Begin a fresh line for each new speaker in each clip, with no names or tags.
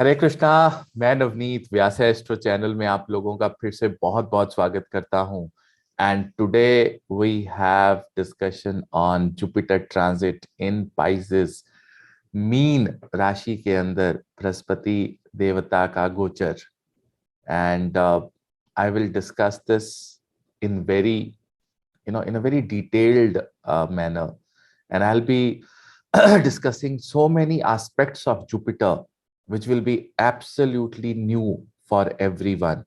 हरे कृष्णा। मैं Navneet Vyasa astro channel में आप लोगों का फिर से बहुत बहुत स्वागत करता हूं। And today we have discussion on Jupiter transit in Pisces, मीन राशि के अंदर बृहस्पति देवता का गोचर। And I will discuss this in very in a very detailed manner, and I'll be discussing so many aspects of Jupiter which will be absolutely new for everyone.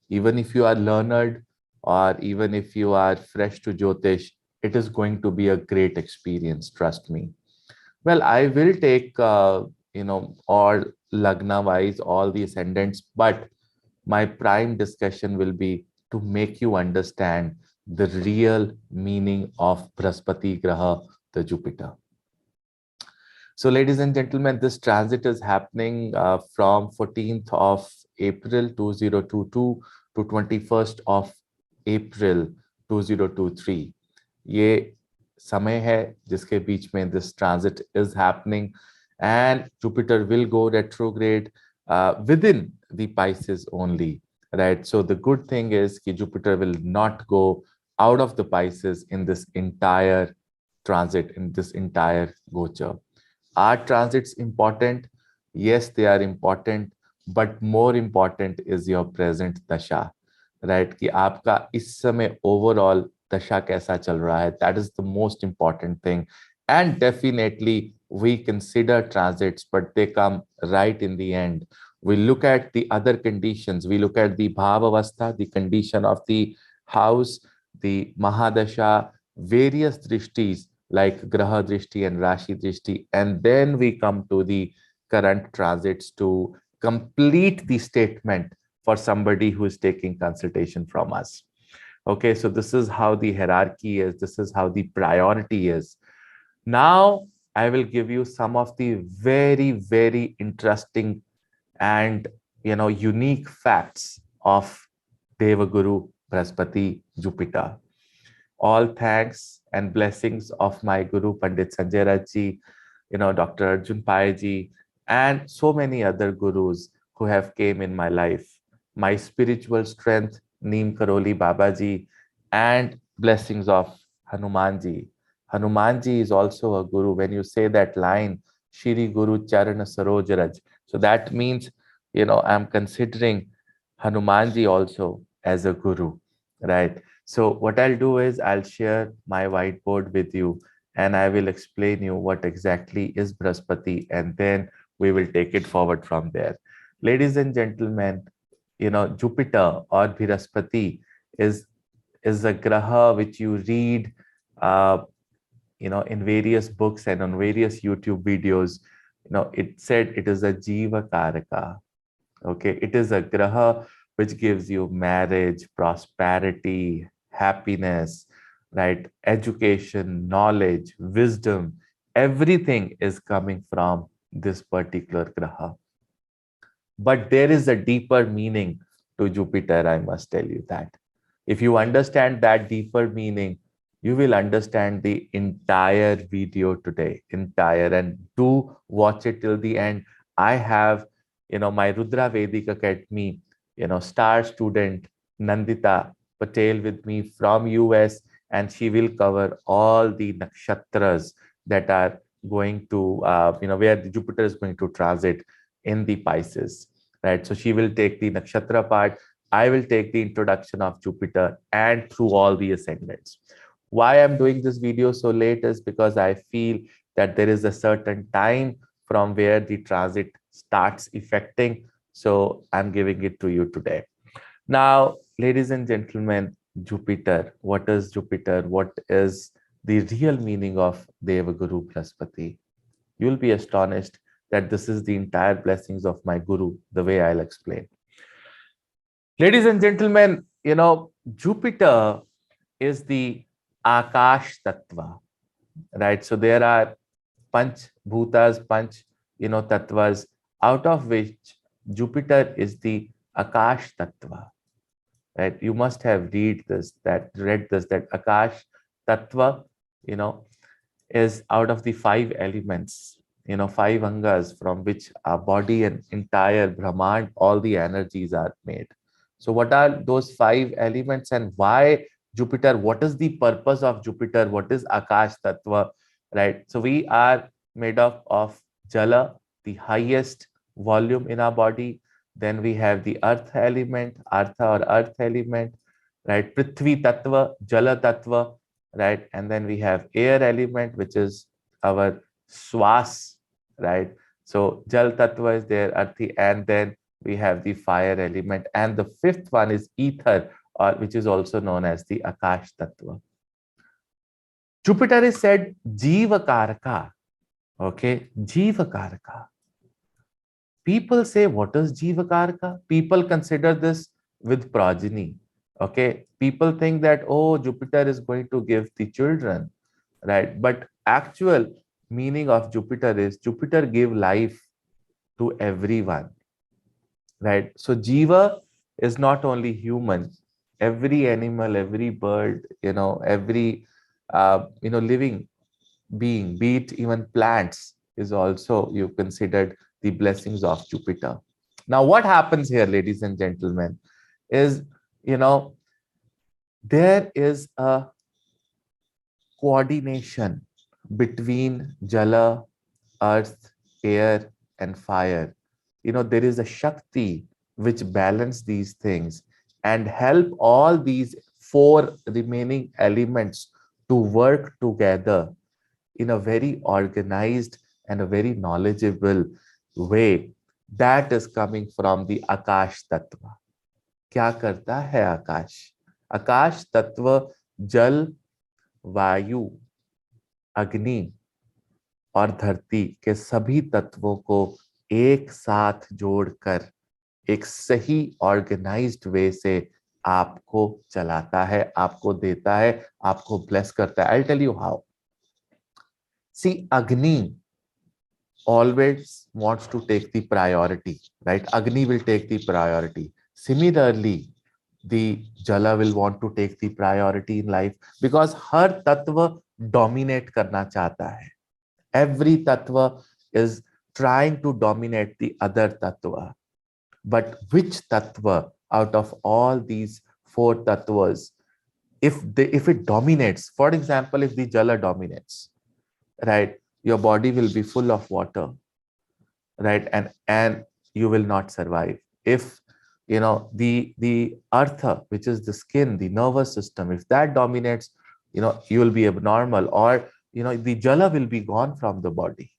Even if you are learned or even if you are fresh to Jyotish, it is going to be a great experience, trust me. Well, I will take all lagna wise all the ascendants, but my prime discussion will be to make you understand the real meaning of Brahaspati Graha, the Jupiter. So, ladies and gentlemen, this transit is happening from 14th of April 2022 to 21st of April 2023. ये समय है जिसके बीच में this transit is happening, and Jupiter will go retrograde within the Pisces only, right? So the good thing is that Jupiter will not go out of the Pisces in this entire transit, in this entire gochar. Are transits important? Yes, they are important, but more important is your present dasha, right? कि आपका इस समय overall dasha कैसा चल रहा है? That is the most important thing. And definitely we consider transits, but they come right in the end. We look at the other conditions. We look at the bhavavastha, the condition of the house, the mahadasha, various drishtis like Graha Drishti and Rashi Drishti, and then we come to the current transits to complete the statement for somebody who is taking consultation from us. Okay, so this is how the hierarchy is, this is how the priority is. Now, I will give you some of the very, very interesting and unique facts of Devaguru Brahaspati Jupiter. All thanks and blessings of my Guru Pandit Sanjay Raj ji, Dr. Arjun Pai ji, and so many other gurus who have came in my life. My spiritual strength, Neem Karoli Baba ji, and blessings of Hanuman ji. Hanuman ji is also a guru. When you say that line, Shri Guru Charana Saroj Raj, so that means, I'm considering Hanuman ji also as a guru, right? So what I'll do is I'll share my whiteboard with you and I will explain you what exactly is Brahaspati, and then we will take it forward from there. Ladies and gentlemen, Jupiter or Brahaspati is a graha which you read in various books and on various YouTube videos. It said it is a Jiva Karaka. Okay, it is a graha which gives you marriage, prosperity, happiness, right? Education, knowledge, wisdom, everything is coming from this particular graha. But there is a deeper meaning to Jupiter, I must tell you that. If you understand that deeper meaning, you will understand the entire video today, and do watch it till the end. I have, my Rudra Vedic Academy, star student Nandita Patel with me from US, and she will cover all the nakshatras that are going to, where the Jupiter is going to transit in the Pisces, right? So she will take the nakshatra part. I will take the introduction of Jupiter and through all the ascendants. Why I'm doing this video so late is because I feel that there is a certain time from where the transit starts affecting. So I'm giving it to you today. Now, ladies and gentlemen, Jupiter. What is Jupiter? What is the real meaning of Devaguru Brahaspati? You'll be astonished that this is the entire blessings of my Guru, the way I'll explain. Ladies and gentlemen, Jupiter is the Akash Tattva, right? So there are Panch Bhutas, Panch, Tattvas, out of which Jupiter is the Akash Tattva, right? You must have read this, that Akash Tattva, is out of the 5 elements. five angas from which our body and entire Brahmand, all the energies are made. So what are those five elements and why Jupiter? What is the purpose of Jupiter? What is Akash Tattva? Right. So we are made up of Jala, the highest volume in our body. Then we have the earth element, Artha or earth element, right? Prithvi Tattva, Jala Tattva, right? And then we have air element, which is our Swas, right? So Jal Tattva is there, Arthi, and then we have the fire element. And the fifth one is ether, or which is also known as the Akash Tattva. Jupiter is said Jiva Karaka. Okay, Jiva Karaka. People say, what is Jiva Karaka? People consider this with progeny. Okay, people think that, oh, Jupiter is going to give the children, right? But actual meaning of Jupiter is Jupiter give life to everyone, right? So Jiva is not only human, every animal, every bird, every living being, be it even plants, is also you considered the blessings of Jupiter. Now, what happens here, ladies and gentlemen, is there is a coordination between Jala, earth, air, and fire. There is a Shakti which balance these things and help all these four remaining elements to work together in a very organized and a very knowledgeable way. That is coming from the Akash Tattva. क्या करता है आकाश? आकाश तत्व जल, वायु, अग्नि और धरती के सभी तत्वों को एक साथ जोड़कर एक सही ऑर्गेनाइज्ड वे से आपको चलाता है, आपको देता है, आपको ब्लेस करता है. I'll tell you how. See, Agni always wants to take the priority, right? Agni will take the priority. Similarly, the Jala will want to take the priority in life because her tattva dominate karna chahta hai. Every tattva is trying to dominate the other tattva. But which tattva out of all these four tattvas, if it dominates, for example, if the Jala dominates, right, your body will be full of water, right, and you will not survive. If the artha, which is the skin, the nervous system, if that dominates, you will be abnormal, or the Jala will be gone from the body,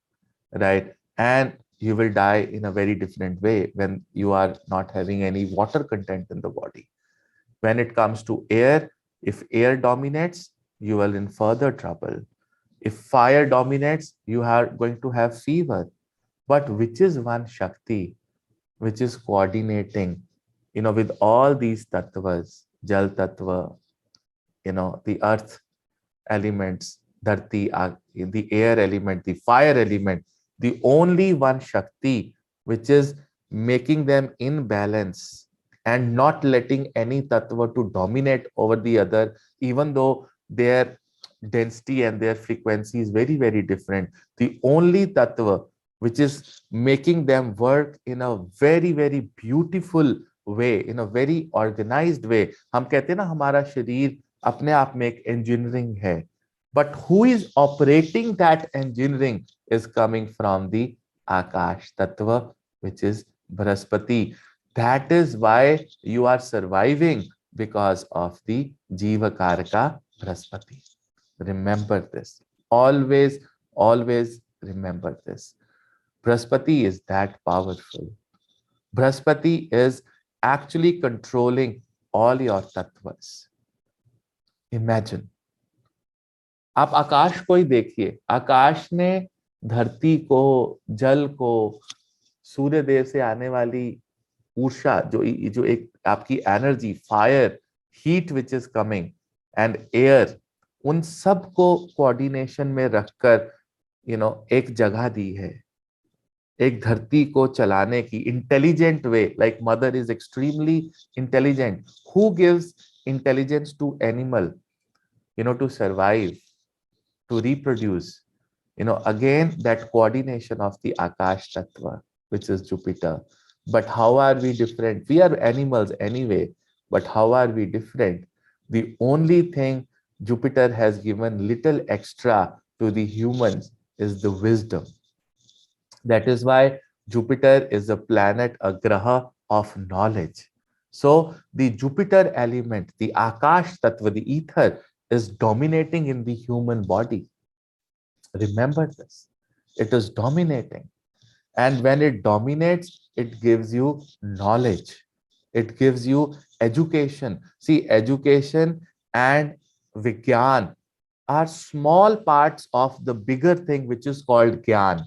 right, and you will die in a very different way when you are not having any water content in the body. When it comes to air, if air dominates, you will in further trouble. If fire dominates, you are going to have fever. But which is one Shakti which is coordinating, with all these tattvas, Jal Tattva, the earth elements, Dharti, the air element, the fire element, the only one Shakti which is making them in balance and not letting any tattva to dominate over the other, even though their density and their frequency is very, very different. The only tattva which is making them work in a very, very beautiful way, in a very organized way. हम कहते हैं ना, हमारा शरीर अपने आप में एक engineering है. But who is operating that engineering is coming from the Akash Tattva, which is Brahaspati. That is why you are surviving, because of the Jiva Karaka Brahaspati. Remember this. Always, always remember this. Brahaspati is that powerful. Brahaspati is actually controlling all your tattvas. Imagine. आप आकाश को ही देखिए. आकाश ने धरती को, जल को, सूर्य देव से आने वाली ऊर्जा, जो एक आपकी energy, fire, heat which is coming, and air, उन सब को कोऑर्डिनेशन में रखकर एक जगह दी है. एक धरती को चलाने की intelligent way, like mother is extremely intelligent. Who gives intelligence to animal, to survive, to reproduce? Again, that coordination of the Akash Tattva, which is Jupiter. But how are we different? We are animals anyway, but how are we different? The only thing Jupiter has given little extra to the humans is the wisdom. That is why Jupiter is a planet, a graha of knowledge. So the Jupiter element, the Akash Tattva, the ether, is dominating in the human body. Remember this. It is dominating. And when it dominates, it gives you knowledge. It gives you education. See, education and Vigyan are small parts of the bigger thing which is called Gyan.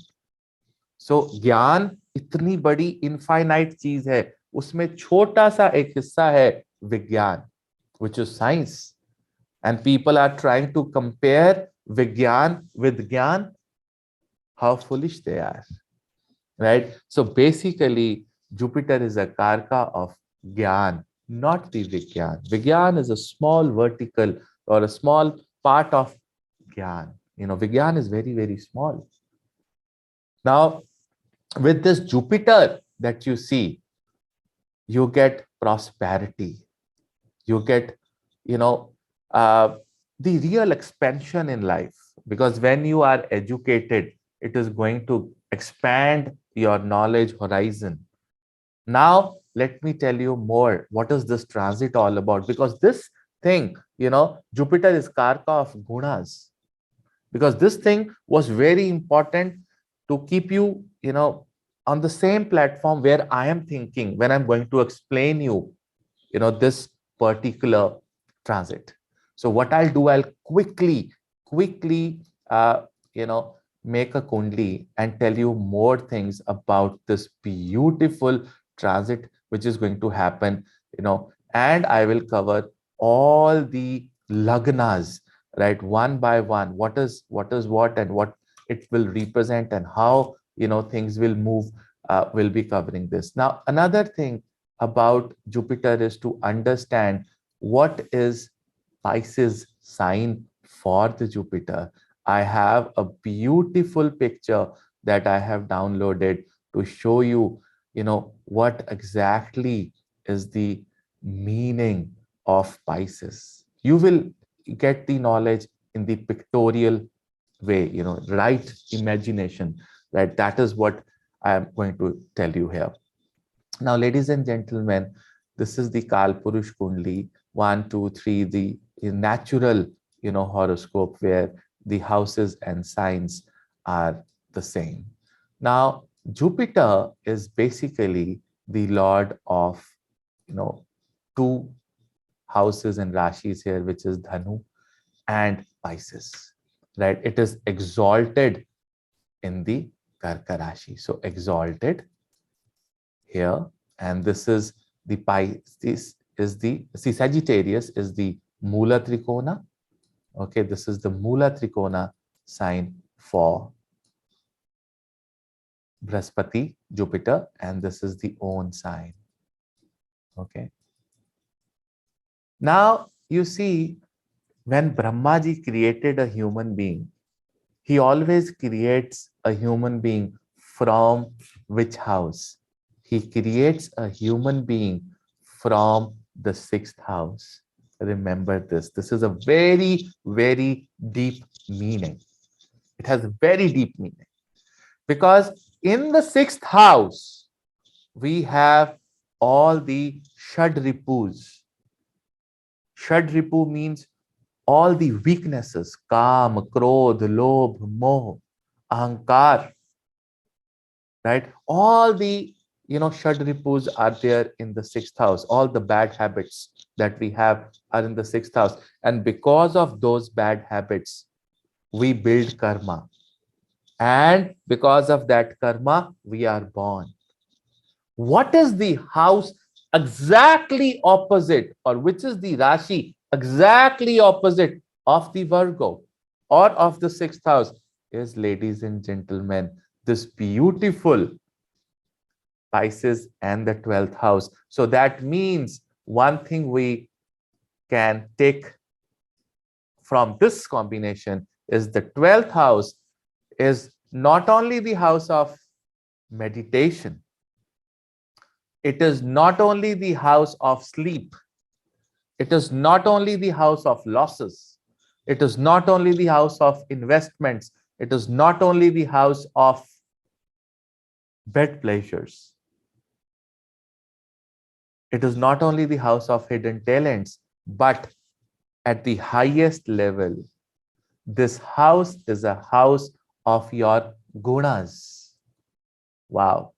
So ज्ञान इतनी बड़ी infinite चीज है, उसमें छोटा सा एक हिस्सा है विज्ञान, which is science. And people are trying to compare Vigyan with Gyan. How foolish they are, right? So basically, Jupiter is a karka of Gyan, not the Vigyan. Vigyan is a small vertical or a small part of Gyan. Vigyan is very, very small. Now, with this Jupiter that you see, you get prosperity. You get, the real expansion in life. Because when you are educated, it is going to expand your knowledge horizon. Now, let me tell you more. What is this transit all about? Because this thing, Jupiter is karka of gunas. Because this thing was very important to keep you, on the same platform where I am thinking when I'm going to explain you, this particular transit. So what I'll do, I'll quickly, uh, make a kundli and tell you more things about this beautiful transit which is going to happen, and I will cover all the lagnas, right, one by one. What is what and what it will represent and how things will move. Will be covering this. Now, another thing about Jupiter is to understand what is Pisces sign for the Jupiter. I have a beautiful picture that I have downloaded to show you, what exactly is the meaning of Pisces. You will get the knowledge in the pictorial way, right imagination, right? That is what I am going to tell you here. Now, ladies and gentlemen, this is the Kalpurush Kundli 1, 2, 3, the natural, horoscope where the houses and signs are the same. Now, Jupiter is basically the lord of, two houses and rashis here, which is Dhanu and Pisces, right? It is exalted in the Karka Rashi. So exalted here, and this is the Pisces is the, see, Sagittarius is the Mula Trikona. Okay, this is the Mula Trikona sign for Brahaspati, Jupiter, and this is the own sign. Okay. Now you see, when Brahmaji created a human being, he always creates a human being from which house? He creates a human being from the sixth house. Remember this. This is a very, very deep meaning. It has a very deep meaning. Because in the sixth house, we have all the Shadripus. Shadripu means all the weaknesses: Kam, Krodh, Lobh, Moh, Ahankar, right? All the, Shadripus are there in the sixth house. All the bad habits that we have are in the sixth house. And because of those bad habits, we build karma. And because of that karma, we are born. What is the house exactly opposite, or which is the Rashi exactly opposite of the Virgo or of the sixth house? Is, ladies and gentlemen, this beautiful Pisces and the 12th house. So that means one thing we can take from this combination is the 12th house is not only the house of meditation, it is not only the house of sleep, it is not only the house of losses, it is not only the house of investments, it is not only the house of bed pleasures, it is not only the house of hidden talents, but at the highest level, this house is a house of your gunas. Wow.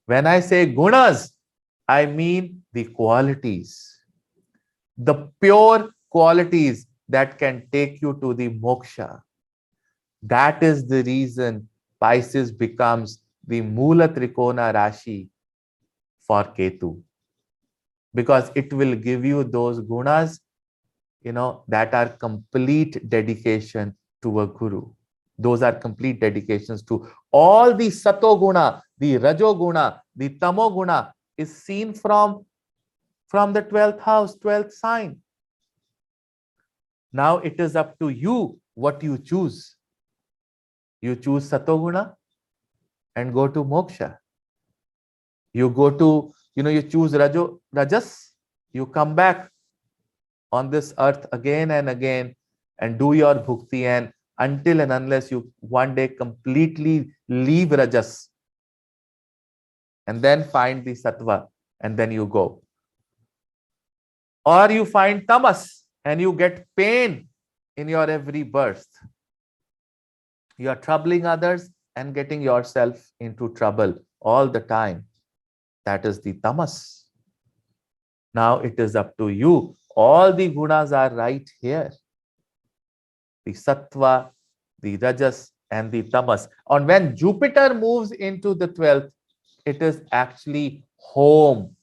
When I say gunas, I mean the qualities, the pure qualities that can take you to the moksha. That is the reason Pisces becomes the Mula Trikona Rashi for Ketu, because it will give you those gunas, that are complete dedication to a guru. Those are complete dedications to all the sato guna, the rajo guna, the tamo guna is seen from the 12th house, 12th sign. Now it is up to you what you choose. You choose sato guna and go to moksha. You go to, you choose rajas, you come back on this earth again and again and do your bhukti, and until and unless you one day completely leave rajas and then find the sattva, and then you go. Or you find tamas and you get pain in your every birth. You are troubling others and getting yourself into trouble all the time. That is the tamas. Now it is up to you. All the gunas are right here. The sattva, the rajas, and the tamas. And when Jupiter moves into the 12th, it is actually home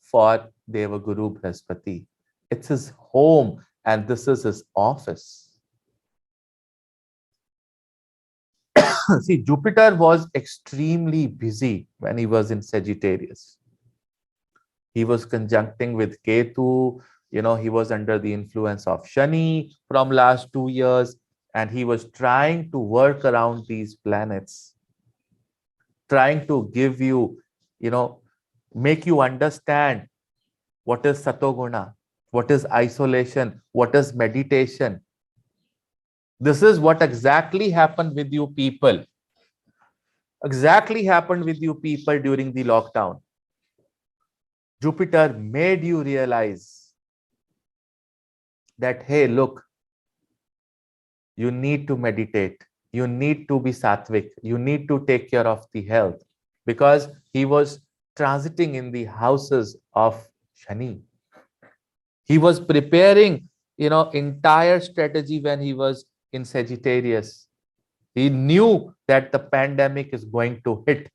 for Devaguru Brihaspati. It's his home and this is his office. See, Jupiter was extremely busy when he was in Sagittarius. He was conjuncting with Ketu, he was under the influence of Shani from last 2 years, and he was trying to work around these planets, trying to give you, make you understand what is Satoguna, what is isolation, what is meditation. This is what exactly happened with you people. Exactly happened with you people during the lockdown. Jupiter made you realize that, hey, look, you need to meditate. You need to be sattvic. You need to take care of the health, because he was transiting in the houses of Shani. He was preparing, entire strategy when he was in Sagittarius. He knew that the pandemic is going to hit.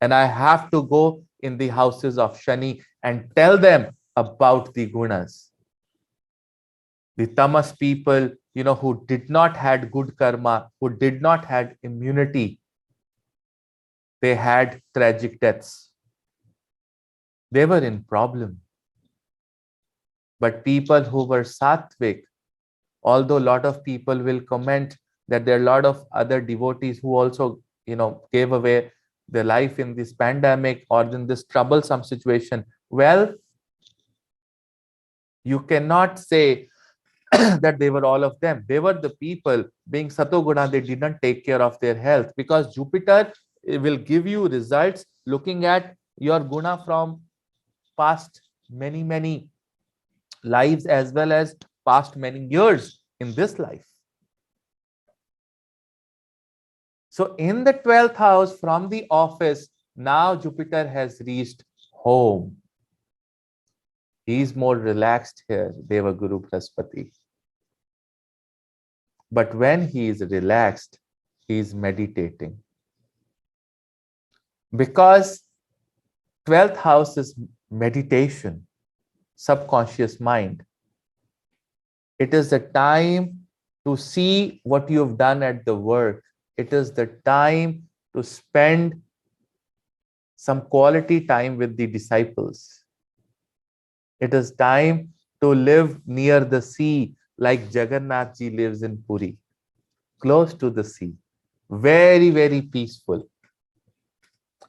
And I have to go in the houses of Shani and tell them about the gunas. The tamas people, who did not had good karma, who did not had immunity, they had tragic deaths. They were in problem. But people who were sattvic, although a lot of people will comment that there are a lot of other devotees who also, gave away their life in this pandemic or in this troublesome situation. Well, you cannot say that they were all of them. They were the people being Satoguna, they did not take care of their health, because Jupiter will give you results looking at your guna from past many lives as well as past many years in this life. So in the 12th house from the office, now Jupiter has reached home. He is more relaxed here, Devaguru Brihaspati. But when he is relaxed, he is meditating. Because 12th house is meditation, subconscious mind. It is the time to see what you have done at the work. It is the time to spend some quality time with the disciples. It is time to live near the sea like Jagannath ji lives in Puri. close to the sea, very, very peaceful,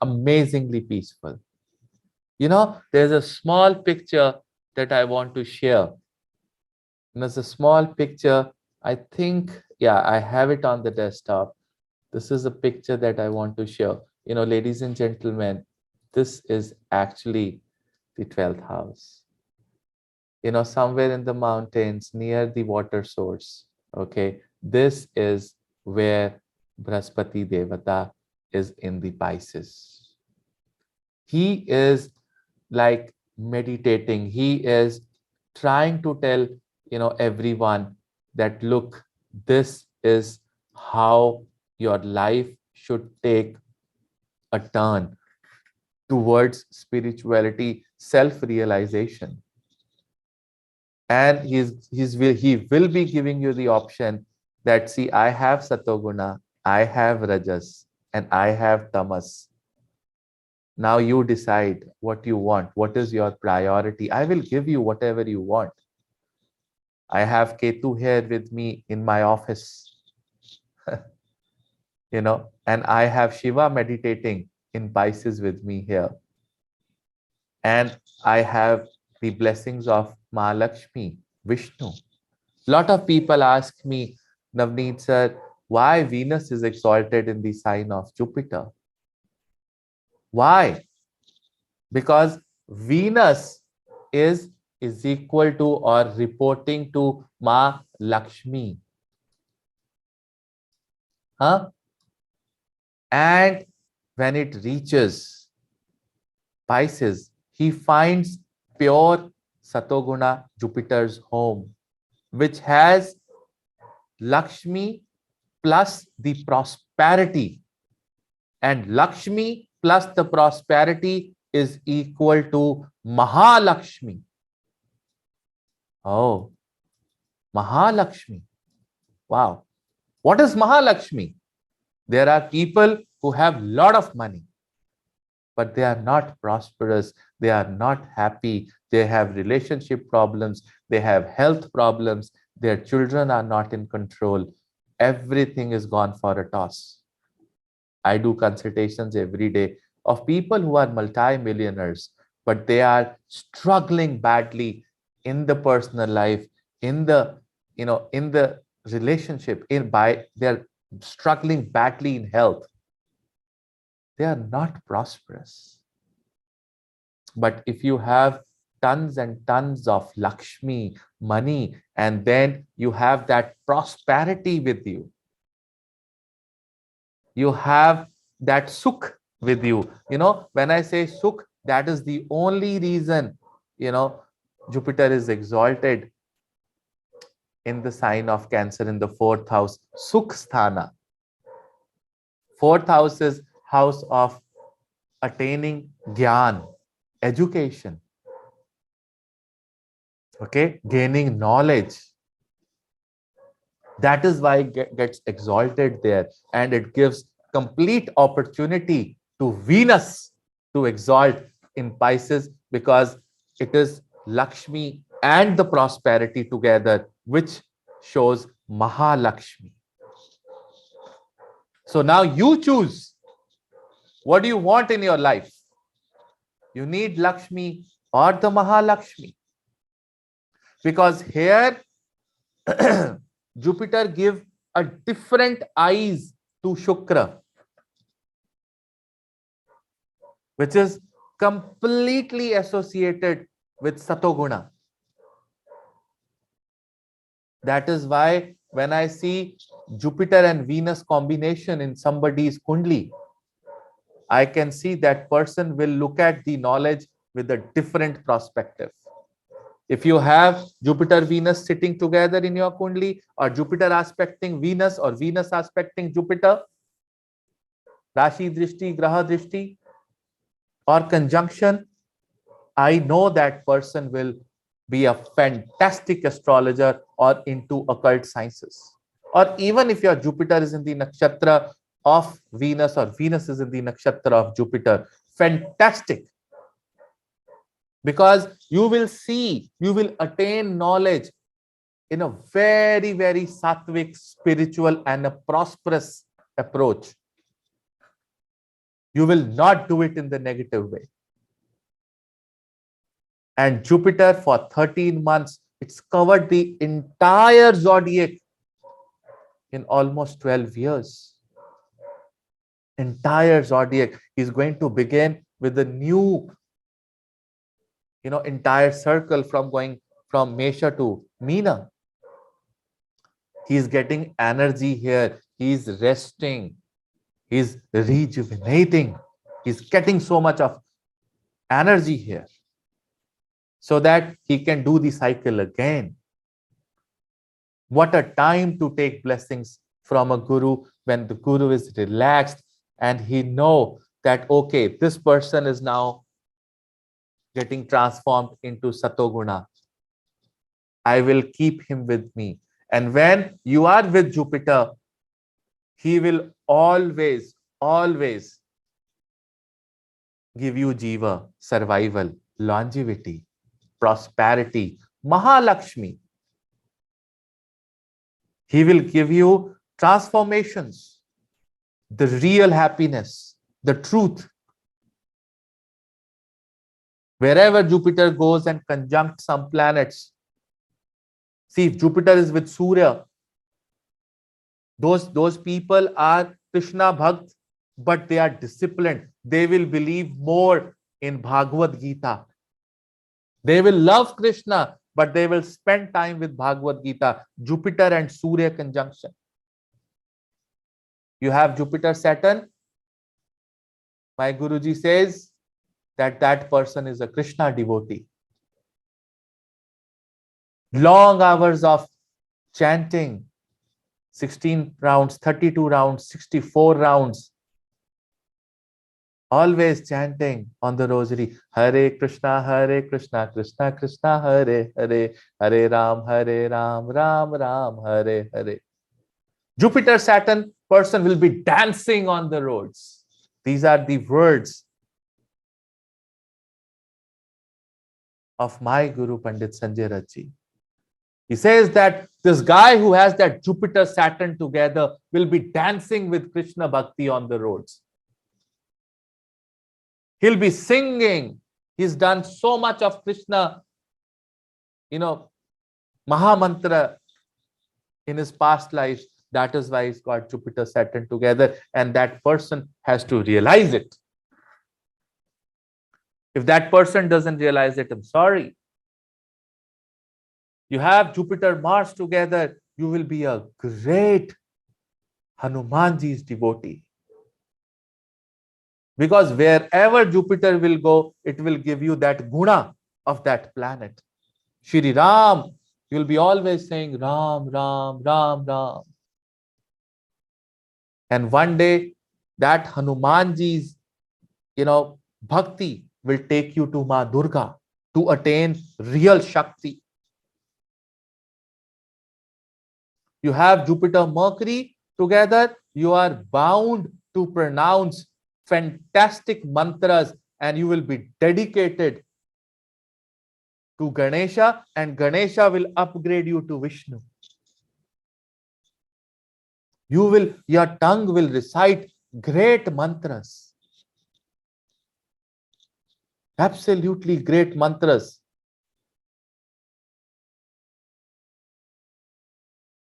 amazingly peaceful. There's a small picture that I want to share. There's a small picture. I think, yeah, I have it on the desktop. This is a picture that I want to share. Ladies and gentlemen, this is actually the 12th house. Somewhere in the mountains near the water source. Okay, this is where Brahaspati Devata is in the Pisces. He is like meditating. He is trying to tell everyone that, look, this is how your life should take a turn towards spirituality, self-realization. And he will be giving you the option that, see, I have satoguna, I have rajas, and I have tamas. Now you decide what you want. What is your priority? I will give you whatever you want. I have Ketu here with me in my office, and I have Shiva meditating in Pisces with me here. And I have the blessings of Mahalakshmi, Vishnu. Lot of people ask me, Navneet sir, why Venus is exalted in the sign of Jupiter? Why? Because Venus is equal to or reporting to Ma Lakshmi. And when it reaches Pisces, he finds pure Satoguna, Jupiter's home, which has Lakshmi plus the prosperity. And Lakshmi plus the prosperity is equal to Mahalakshmi. Oh, Mahalakshmi. Wow. What is Mahalakshmi? There are people who have a lot of money, but they are not prosperous. They are not happy. They have relationship problems. They have health problems. Their children are not in control. Everything is gone for a toss. I do consultations every day of people who are multi-millionaires, but they are struggling badly in the personal life, in the relationship, they're struggling badly in health. They are not prosperous. But if you have tons and tons of Lakshmi, money, and then you have that prosperity with you, you have that sukh with you. When I say sukh, that is the only reason, Jupiter is exalted in the sign of Cancer in the 4th house, Sukh Sthana. 4th house is house of attaining Gyan, education. Okay, gaining knowledge. That is why it gets exalted there, and it gives complete opportunity to Venus to exalt in Pisces, because it is Lakshmi and the prosperity together, which shows Mahalakshmi. So now you choose. What do you want in your life? You need Lakshmi or the Mahalakshmi? Because here Jupiter give a different eyes to Shukra, which is completely associated with Satoguna. That is why when I see Jupiter and Venus combination in somebody's kundli, I can see that person will look at the knowledge with a different perspective. If you have Jupiter Venus sitting together in your kundli, or Jupiter aspecting Venus or Venus aspecting Jupiter, Rashi Drishti, Graha Drishti, or conjunction, I know that person will be a fantastic astrologer or into occult sciences. Or even if your Jupiter is in the nakshatra of Venus or Venus is in the nakshatra of Jupiter, fantastic. Because you will see, you will attain knowledge in a very, very sattvic, spiritual, and a prosperous approach. You will not do it in the negative way. And Jupiter for 13 months, it's covered the entire zodiac in almost 12 years. Entire zodiac is going to begin with a new, entire circle from going from Mesha to Meena. He's getting energy here. He's resting. He's rejuvenating. He's getting so much of energy here so that he can do the cycle again. What a time to take blessings from a guru when the guru is relaxed and he know that, okay, this person is now getting transformed into Satoguna. I will keep him with me. And when you are with Jupiter, he will always, always give you jiva, survival, longevity, prosperity, Mahalakshmi. He will give you transformations, the real happiness, the truth. Wherever Jupiter goes and conjunct some planets, see, if Jupiter is with Surya, those people are Krishna Bhakt, but they are disciplined. They will believe more in Bhagavad Gita. They will love Krishna, but they will spend time with Bhagavad Gita. Jupiter and Surya conjunction. You have Jupiter Saturn. My Guruji says that person is a Krishna devotee. Long hours of chanting, 16 rounds, 32 rounds, 64 rounds. Always chanting on the rosary. Hare Krishna, Krishna Krishna, Hare Hare, Hare Ram, Ram Ram, Hare Hare. Jupiter Saturn person will be dancing on the roads. These are the words of my Guru Pandit Sanjay Raji. He says that this guy who has that Jupiter Saturn together will be dancing with Krishna Bhakti on the roads. He'll be singing. He's done so much of Krishna, Mahamantra in his past lives. That is why he's got Jupiter Saturn together, and that person has to realize it. If that person doesn't realize it, I'm sorry. You have Jupiter Mars together, you will be a great Hanumanji's devotee. Because wherever Jupiter will go, it will give you that guna of that planet. Shri Ram, you'll be always saying Ram, Ram, Ram, Ram. And one day, that Hanumanji's, bhakti will take you to Ma Durga to attain real Shakti. You have Jupiter Mercury together, you are bound to pronounce fantastic mantras and you will be dedicated to Ganesha, and Ganesha will upgrade you to Vishnu. Your tongue will recite great mantras. Absolutely great mantras.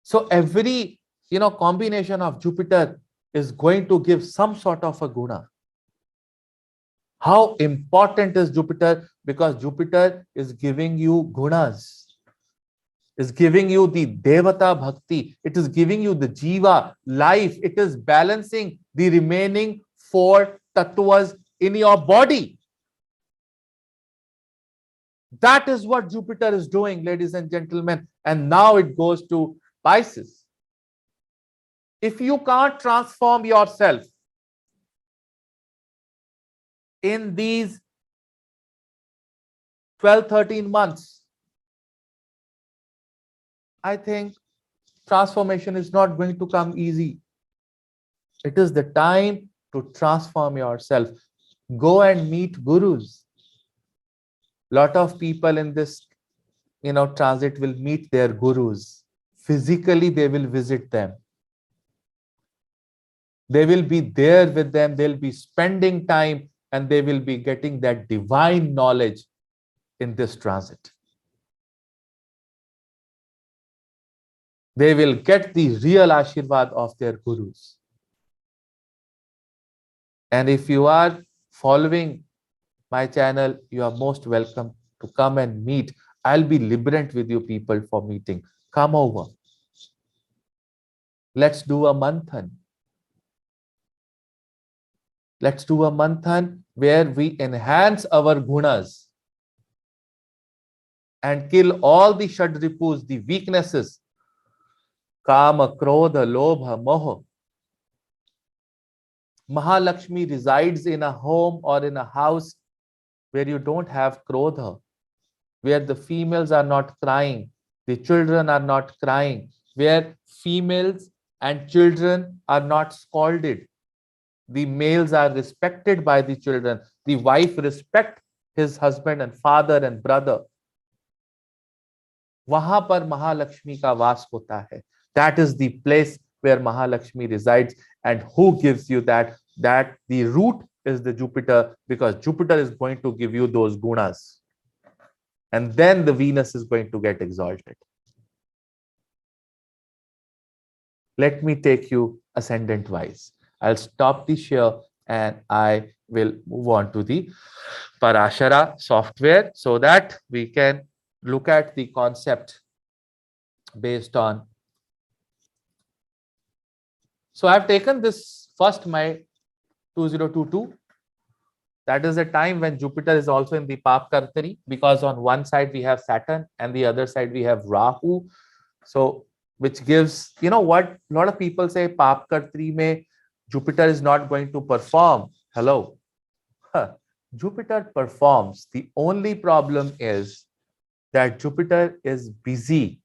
So every, combination of Jupiter is going to give some sort of a guna. How important is Jupiter? Because Jupiter is giving you gunas. Is giving you the Devata Bhakti. It is giving you the Jiva, life. It is balancing the remaining 4 tattvas in your body. That is what Jupiter is doing, ladies and gentlemen. And now it goes to Pisces. If you can't transform yourself in these 12-13 months, I think transformation is not going to come easy. It is the time to transform yourself. Go and meet gurus. Lot of people in this transit will meet their gurus. Physically, they will visit them. They will be there with them. They'll be spending time and they will be getting that divine knowledge in this transit. They will get the real Ashirvad of their gurus. And if you are following my channel, you are most welcome to come and meet. I'll be liberant with you people for meeting. Come over. Let's do a manthan. Let's do a manthan where we enhance our gunas and kill all the shadripus, the weaknesses. Kama, Krodha, Lobha, Moha. Mahalakshmi resides in a home or in a house where you don't have Krodha, where the females are not crying, the children are not crying, where females and children are not scolded. The males are respected by the children. The wife respects his husband and father and brother. वहां पर महालक्ष्मी का वास होता है. That is the place where Mahalakshmi resides. And who gives you that? That the root is the Jupiter, because Jupiter is going to give you those gunas. And then the Venus is going to get exalted. Let me take you ascendant wise. I'll stop the share and I will move on to the Parashara software so that we can look at the concept based on. So I've taken this first, my 2022. That is the time when Jupiter is also in the Papkartari, because on one side we have Saturn and the other side we have Rahu. So which gives, what a lot of people say, Papkartari mein Jupiter is not going to perform. Hello. Jupiter performs. The only problem is that Jupiter is busy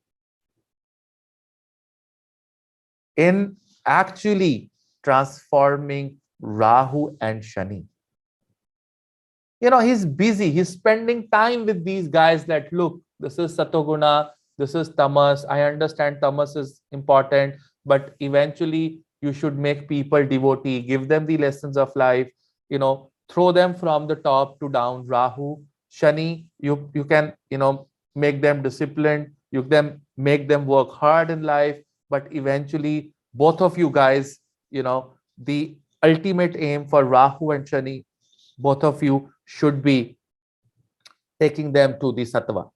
in actually transforming Rahu and Shani. He's busy. He's spending time with these guys that, look, this is Satoguna, this is Tamas. I understand Tamas is important, but eventually you should make people devotee, give them the lessons of life, throw them from the top to down. Rahu, Shani, you can, make them disciplined, you can make them work hard in life, but eventually both of you guys, the ultimate aim for Rahu and Shani, both of you should be taking them to the Sattva,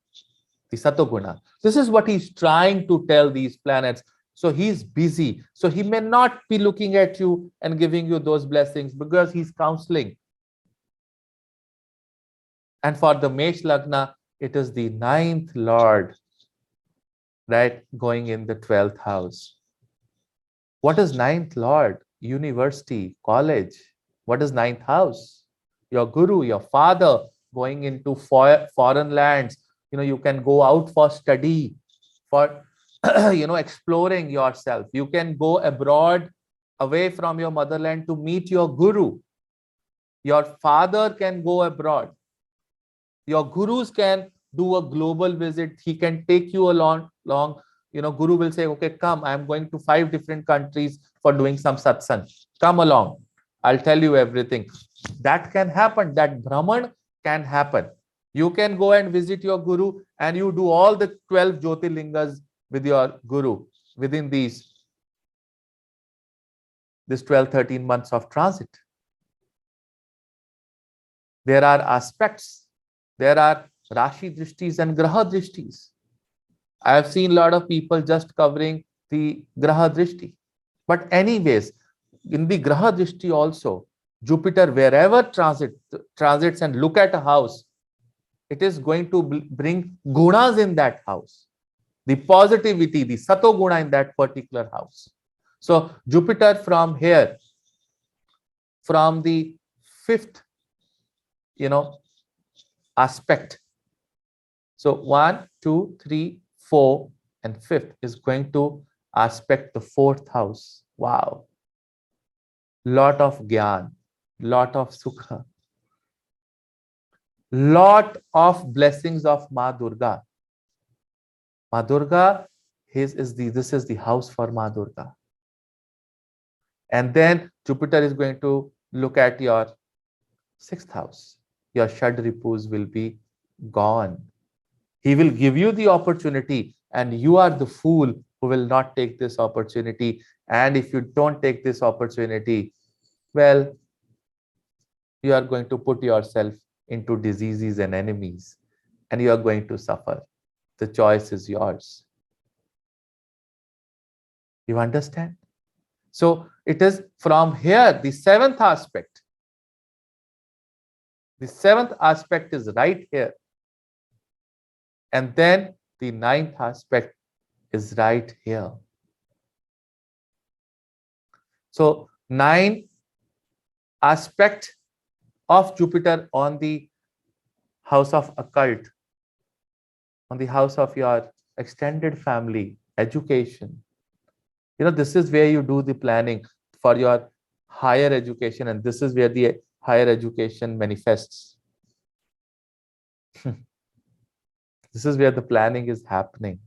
the Satoguna. This is what he's trying to tell these planets. So he's busy. So he may not be looking at you and giving you those blessings because he's counseling. And for the Mesh Lagna, it is the 9th Lord, right, going in the 12th house. What is 9th Lord? University, college. What is 9th house? Your guru, your father, going into foreign lands. You can go out for study, for exploring yourself. You can go abroad, away from your motherland, to meet your guru. Your father can go abroad. Your gurus can do a global visit. He can take you along. Guru will say, okay, come, I'm going to 5 different countries for doing some satsang. Come along. I'll tell you everything. That can happen. That Brahman can happen. You can go and visit your guru and you do all the 12 Jyotirlingas with your guru within this 12, 13 months of transit. There are aspects. There are Rashi Drishtis and Graha Drishtis. I have seen a lot of people just covering the Graha Drishti. But anyways, in the Graha Drishti also, Jupiter, wherever transits and look at a house, it is going to bring gunas in that house. The positivity, the Sato Guna in that particular house. So Jupiter from here, from the 5th, aspect. So 1, 2, 3, 4, and 5th is going to aspect the 4th house. Wow. Lot of Gyan, lot of Sukha, lot of blessings of Ma Durga. Ma Durga, this is the house for Ma Durga. And then Jupiter is going to look at your sixth house. Your Shadripus will be gone. He will give you the opportunity, and you are the fool who will not take this opportunity. And if you don't take this opportunity, well, you are going to put yourself into diseases and enemies, and you are going to suffer. The choice is yours. You understand? So it is from here, the seventh aspect. The seventh aspect is right here. And then the ninth aspect is right here. So 9 aspect of Jupiter on the house of occult, on the house of your extended family, education. This is where you do the planning for your higher education, and this is where the higher education manifests. This is where the planning is happening.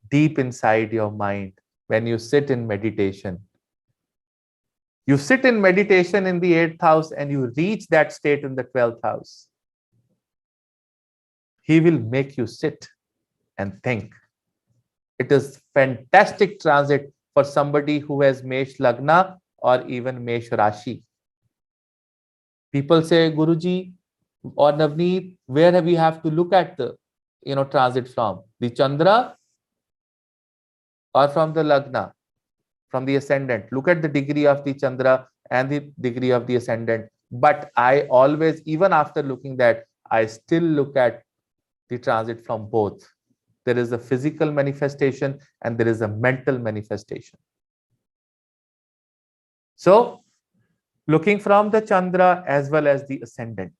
Deep inside your mind, when you sit in meditation. You sit in meditation in the 8th house and you reach that state in the 12th house. He will make you sit and think. It is fantastic transit for somebody who has Mesh Lagna or even Mesh Rashi. People say, Guruji or Navneet, where have we have to look at the transit from? The Chandra or from the Lagna, from the ascendant? Look at the degree of the Chandra and the degree of the ascendant. But I always, even after looking that, I still look at the transit from both. There is a physical manifestation and there is a mental manifestation. So, looking from the Chandra as well as the ascendant.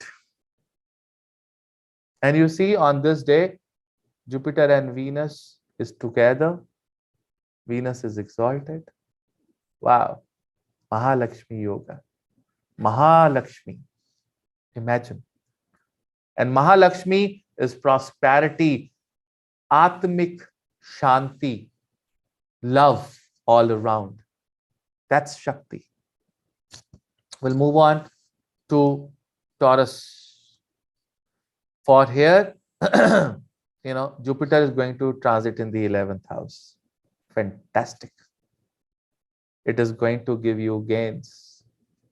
And you see on this day, Jupiter and Venus is together. Venus is exalted. Wow. Mahalakshmi Yoga. Mahalakshmi. Imagine. And Mahalakshmi is prosperity, Atmik Shanti, love all around. That's Shakti. We'll move on to Taurus. For here, Jupiter is going to transit in the 11th house. Fantastic. It is going to give you gains.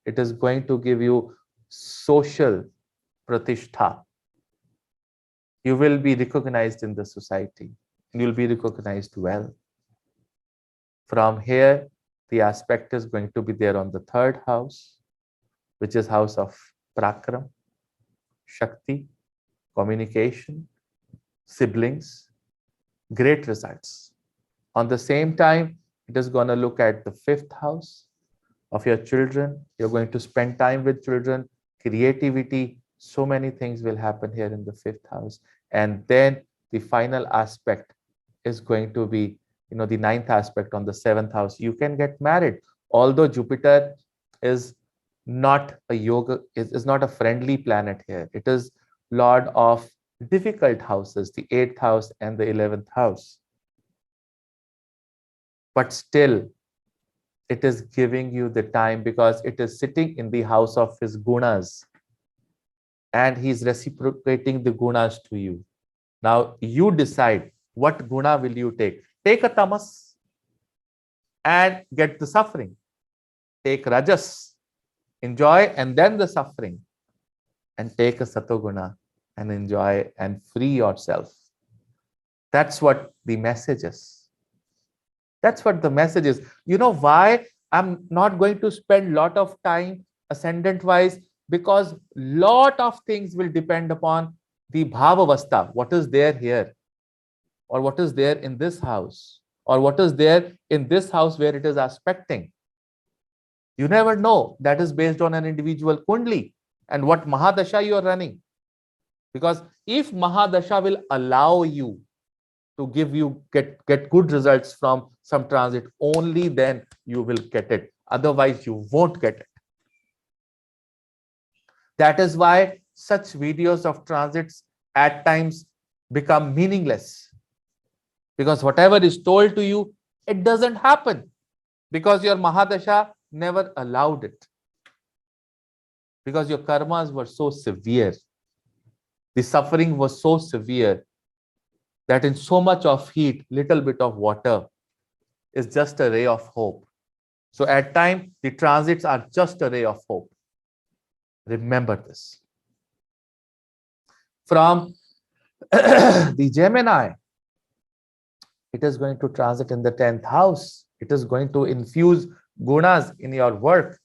It is going to give you social pratishtha. You will be recognized in the society. You will be recognized well. From here, the aspect is going to be there on the 3rd house, which is house of Prakram, Shakti, communication, siblings, great results. On the same time, it is going to look at the 5th house of your children. You're going to spend time with children, creativity, so many things will happen here in the 5th house. And then the final aspect is going to be, the 9th aspect on the 7th house. You can get married. Although Jupiter is not a yoga, is not a friendly planet here. It is Lord of difficult houses, the 8th house and the 11th house. But still, it is giving you the time because it is sitting in the house of his gunas. And he's reciprocating the gunas to you. Now, you decide what guna will you take. Take a tamas and get the suffering. Take rajas, enjoy and then the suffering. And take a satoguna and enjoy and free yourself. That's what the message is. That's what the message is. You know why I'm not going to spend a lot of time ascendant wise? Because lot of things will depend upon the bhavavastha, what is there here, or what is there in this house, or what is there in this house where it is aspecting. You never know. That is based on an individual kundli and what mahadasha you are running. Because if mahadasha will allow you to give you get good results from some transit, only then you will get it. Otherwise, you won't get it. That is why such videos of transits at times become meaningless. Because whatever is told to you, it doesn't happen. Because your Mahadasha never allowed it. Because your karmas were so severe. The suffering was so severe that in so much of heat, little bit of water is just a ray of hope. So at times, the transits are just a ray of hope. Remember this. From the Gemini, it is going to transit in the 10th house. It is going to infuse gunas in your work.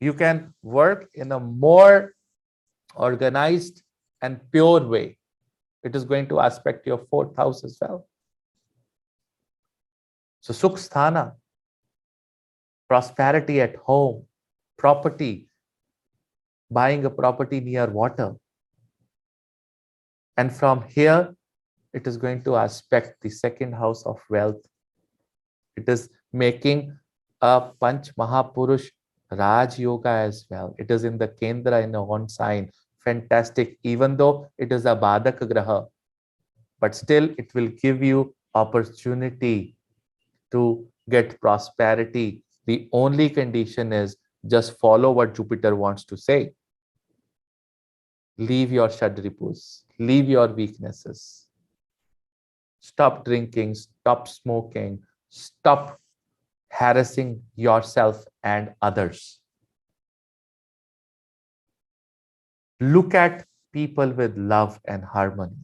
You can work in a more organized and pure way. It is going to aspect your 4th house as well. So Sukh Sthana, prosperity at home, property, buying a property near water. And from here, it is going to aspect the 2nd house of wealth. It is making a Panch Mahapurush Raj Yoga as well. It is in the Kendra in a one sign. Fantastic. Even though it is a Badak Graha, but still it will give you opportunity to get prosperity. The only condition is just follow what Jupiter wants to say. Leave your Shadripus, leave your weaknesses. Stop drinking, stop smoking, stop harassing yourself and others. Look at people with love and harmony.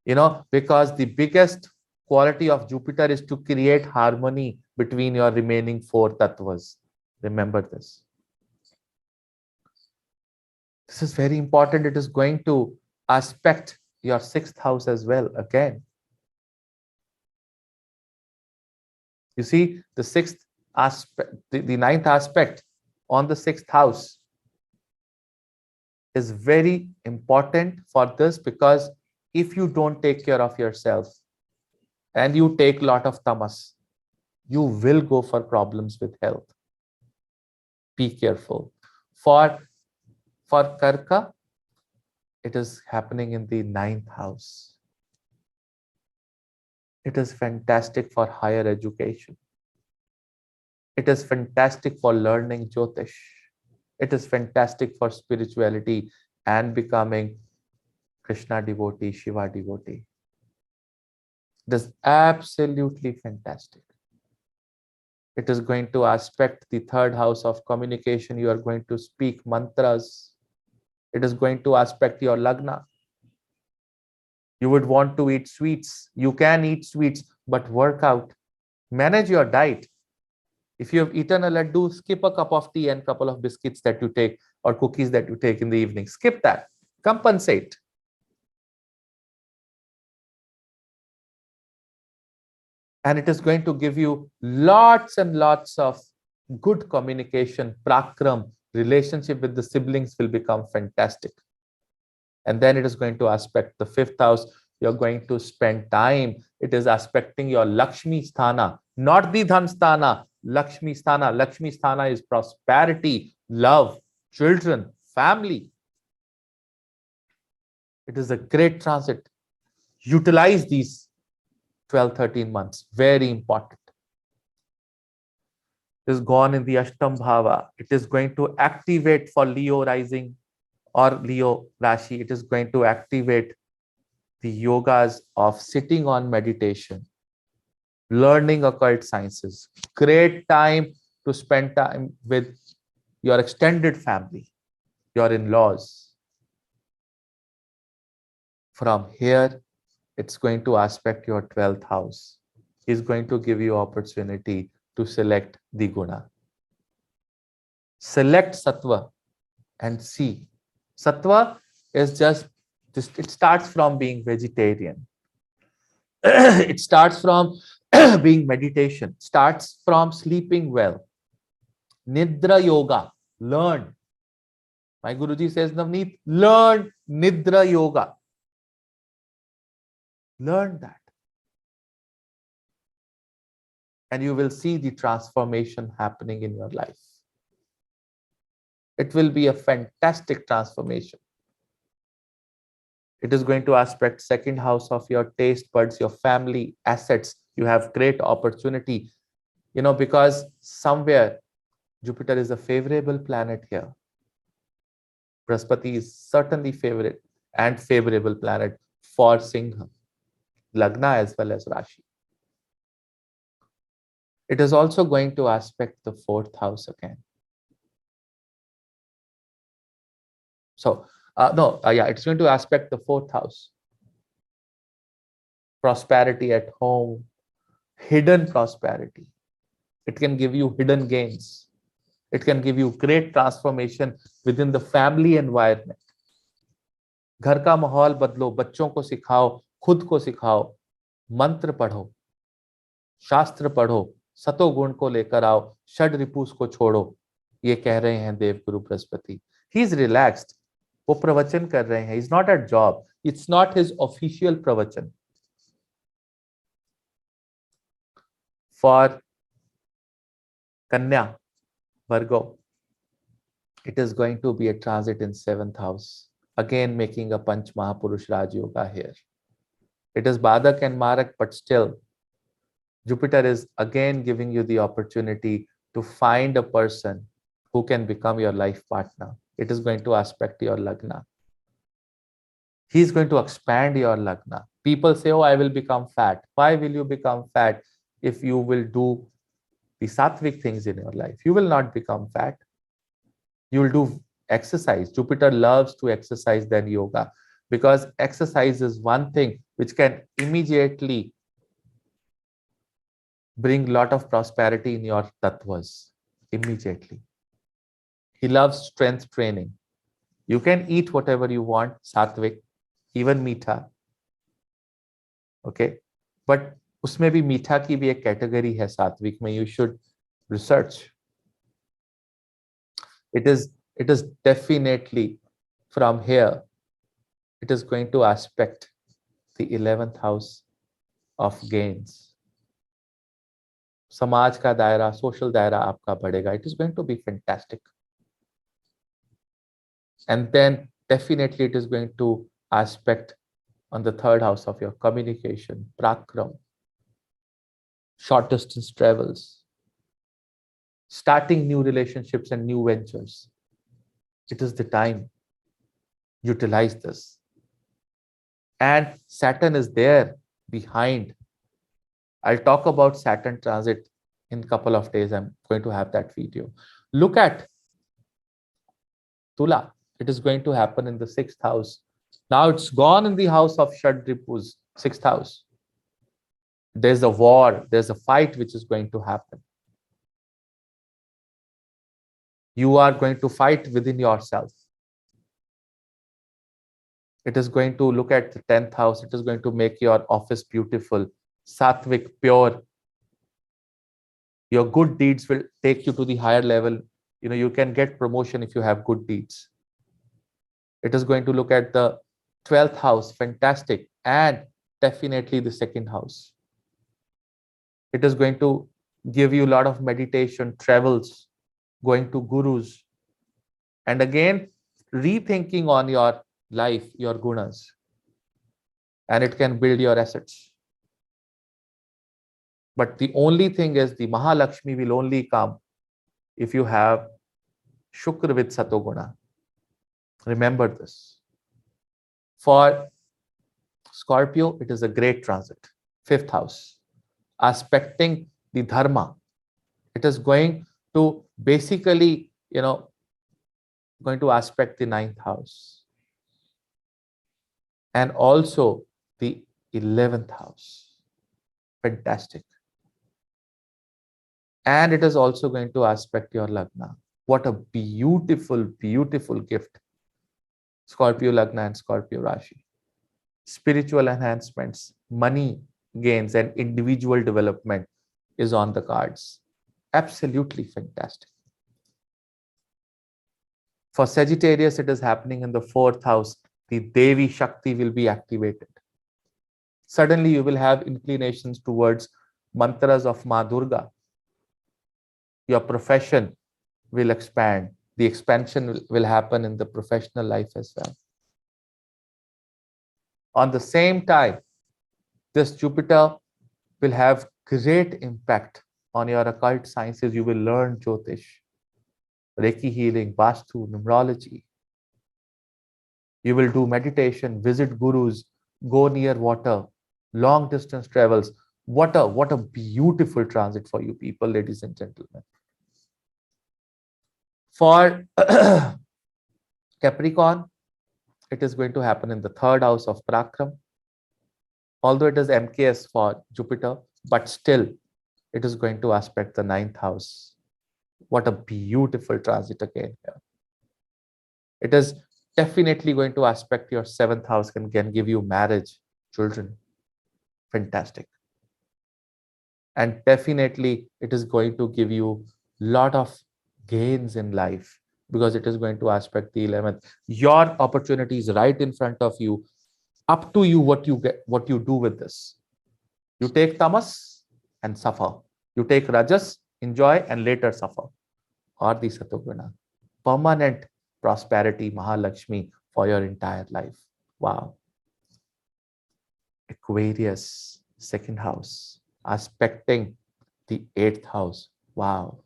Because the biggest quality of Jupiter is to create harmony between your remaining 4 tattvas. Remember this. This is very important. It is going to aspect your 6th house as well again. You see, the 6th aspect, the 9th aspect on the 6th house is very important for this, because if you don't take care of yourself and you take a lot of tamas, you will go for problems with health. Be careful. For Karka, it is happening in the 9th house. It is fantastic for higher education. It is fantastic for learning Jyotish. It is fantastic for spirituality and becoming Krishna devotee, Shiva devotee. It is absolutely fantastic. It is going to aspect the 3rd house of communication. You are going to speak mantras. It is going to aspect your lagna. You would want to eat sweets. You can eat sweets, but work out. Manage your diet. If you have eaten a laddu, skip a cup of tea and couple of biscuits that you take or cookies that you take in the evening. Skip that. Compensate. And it is going to give you lots and lots of good communication. Prakram, relationship with the siblings will become fantastic. And then it is going to aspect the 5th house. You're going to spend time. It is aspecting your Lakshmi Sthana, not the Dhan Sthana. Lakshmi Sthana. Lakshmi Sthana is prosperity, love, children, family. It is a great transit. Utilize these 12-13 months. Very important. It is gone in the Ashtam Bhava. It is going to activate for Leo rising or Leo Rashi. It is going to activate the yogas of sitting on meditation, learning occult sciences. Great time to spend time with your extended family, your in-laws. From here, it's going to aspect your 12th house. It's going to give you opportunity to select the guna. Select sattva and see. Sattva is just, it starts from being vegetarian. It starts from being meditation, starts from sleeping well. Nidra yoga, learn. My Guruji says, Navneet, learn Nidra yoga. Learn that. And you will see the transformation happening in your life. It will be a fantastic transformation. It is going to aspect second house of your taste buds, your family, assets. You have great opportunity, because somewhere Jupiter is a favorable planet here. Brihaspati is certainly favorite and favorable planet for Singha, Lagna as well as Rashi. It is also going to aspect the fourth house again. So, it's going to aspect the fourth house. Prosperity at home, hidden prosperity. It can give you hidden gains. It can give you great transformation within the family environment. घर का माहौल बदलो, बच्चों को सिखाओ, खुद को सिखाओ, मंत्र पढ़ो, शास्त्र पढ़ो, सतोगुण को लेकर आओ, षड रिपुस को छोड़ो, ये कह रहे हैं Devguru Brihaspati. He is relaxed. वो प्रवचन कर रहे हैं. Is not at job. It's not his official pravachan. For Kanya, Virgo, it is going to be a transit in 7th house, again making a Panch Mahapurush Raj Yoga here. It is Badak and Marak, but still, Jupiter is again giving you the opportunity to find a person who can become your life partner. It is going to aspect your Lagna. He is going to expand your Lagna. People say, oh, I will become fat. Why will you become fat if you will do the sattvic things in your life? You will not become fat. You will do exercise. Jupiter loves to exercise than yoga, because exercise is one thing which can immediately bring a lot of prosperity in your tattvas. Immediately. He loves strength training. You can eat whatever you want, sattvic, even meetha. Okay? But उसमें भी मीठा की भी एक category है सात्विक में. You should research. It is definitely from here. It is going to aspect the 11th house of gains. समाज का दायरा, social दायरा आपका बढ़ेगा. It is going to be fantastic. And then definitely it is going to aspect on the 3rd house of your communication, prakram, short distance travels, starting new relationships and new ventures. It is the time. Utilize this. And Saturn is there behind. I'll talk about Saturn transit in a couple of days. I'm going to have that video. Look at Tula. It is going to happen in the 6th house. Now it's gone in the house of Shadripus, 6th house. There's a war, there's a fight which is going to happen. You are going to fight within yourself. It is going to look at the 10th house. It is going to make your office beautiful, sattvic, pure. Your good deeds will take you to the higher level. You can get promotion if you have good deeds. It is going to look at the 12th house, fantastic, and definitely the 2nd house. It is going to give you a lot of meditation, travels, going to gurus, and again, rethinking on your life, your gunas, and it can build your assets. But the only thing is the Mahalakshmi will only come if you have Shukra with Satoguna. Remember this. For Scorpio, it is a great transit. 5th house. Aspecting the Dharma. It is going to basically, going to aspect the 9th house. And also the 11th house. Fantastic. And it is also going to aspect your Lagna. What a beautiful, beautiful gift. Scorpio Lagna and Scorpio Rashi. Spiritual enhancements, money gains, and individual development is on the cards. Absolutely fantastic. For Sagittarius, it is happening in the 4th house. The Devi Shakti will be activated. Suddenly, you will have inclinations towards mantras of Ma Durga. Your profession will expand. The expansion will happen in the professional life as well. On the same time, this Jupiter will have great impact on your occult sciences. You will learn Jyotish, Reiki healing, Vastu, numerology. You will do meditation, visit gurus, go near water, long distance travels. What a beautiful transit for you people, ladies and gentlemen. For Capricorn, it is going to happen in the third house of Prakram. Although it is MKS for Jupiter, but still it is going to aspect the ninth house. What a beautiful transit again here. It is definitely going to aspect your seventh house, can give you marriage, children. Fantastic. And definitely it is going to give you a lot of gains in life because it is going to aspect the 11th. Your opportunity is right in front of you. Up to you what you get, what you do with this. You take tamas and suffer. You take rajas, enjoy, and later suffer. Or the satoguna. Permanent prosperity, Mahalakshmi, for your entire life. Wow. Aquarius, second house, aspecting the eighth house. Wow.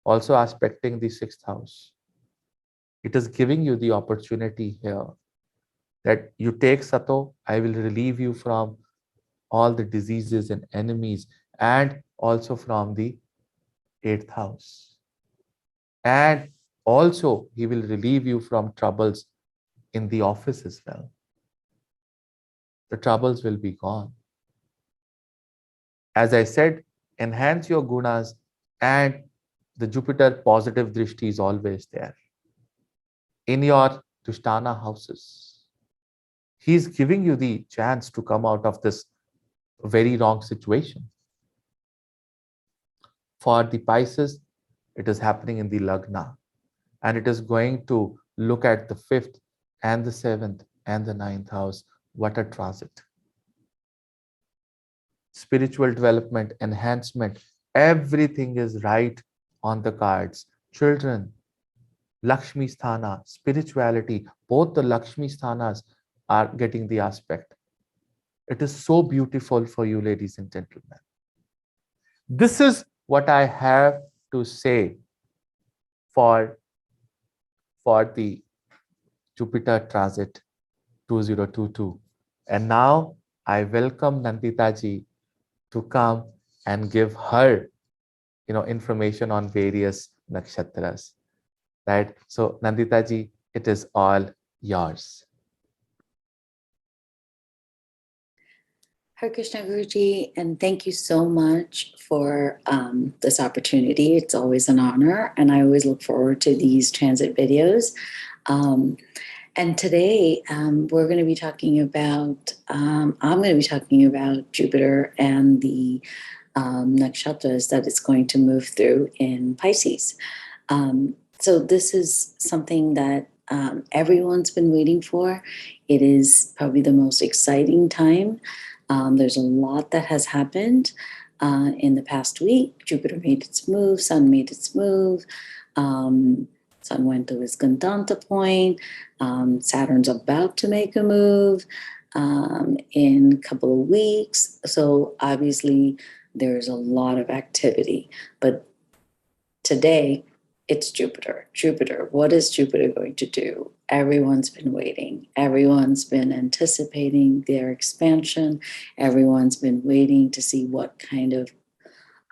Also aspecting the sixth house. It is giving you the opportunity here that you take Sato, I will relieve you from all the diseases and enemies, and also from the eighth house. And also, he will relieve you from troubles in the office as well. The troubles will be gone. As I said, enhance your gunas, and the Jupiter positive drishti is always there in your Dushtana houses. He's giving you the chance to come out of this very wrong situation. For the Pisces, it is happening in the Lagna, and it is going to look at the fifth and the seventh and the ninth house. What a transit. Spiritual development, enhancement, everything is right on the cards. Children, Lakshmi Sthana, spirituality, both the Lakshmi Sthanas are getting the aspect. It is so beautiful for you, ladies and gentlemen. This is what I have to say for the Jupiter transit 2022. And now I welcome Nandita ji to come and give her information on various nakshatras. Right? So Nandita ji, it is all yours.
Hare Krishna Guruji, and thank you so much for this opportunity. It's always an honor, and I always look forward to these transit videos. And today we're going to be talking about, I'm going to be talking about Jupiter and the nakshatras that it's going to move through in Pisces. So this is something that everyone's been waiting for. It is probably the most exciting time. There's a lot that has happened in the past week. Jupiter made its move, Sun made its move, Sun went to his Gandanta point, Saturn's about to make a move in a couple of weeks. So obviously there's a lot of activity, but today it's Jupiter. Jupiter, what is Jupiter going to do? Everyone's been waiting. Everyone's been anticipating their expansion. Everyone's been waiting to see what kind of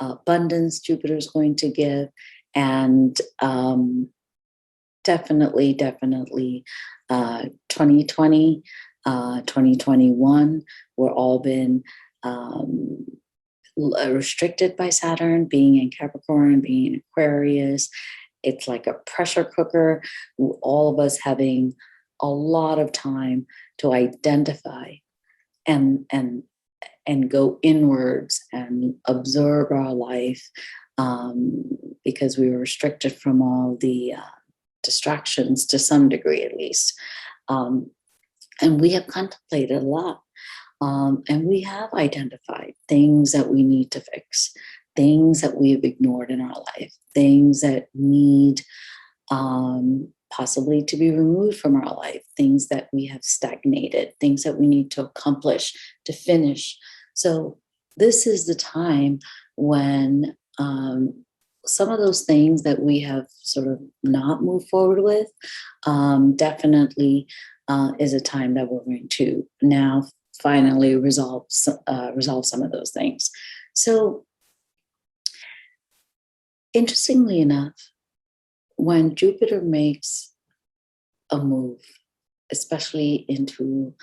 abundance Jupiter is going to give. And definitely 2020, 2021, we're all been restricted by Saturn, being in Capricorn, being in Aquarius. It's like a pressure cooker, all of us having a lot of time to identify and go inwards and observe our life, because we were restricted from all the distractions to some degree at least. And we have contemplated a lot. And we have identified things that we need to fix, things that we have ignored in our life, things that need possibly to be removed from our life, things that we have stagnated, things that we need to accomplish, to finish. So this is the time when some of those things that we have sort of not moved forward with definitely is a time that we're going to now finally resolve some of those things. So interestingly enough, when Jupiter makes a move, especially into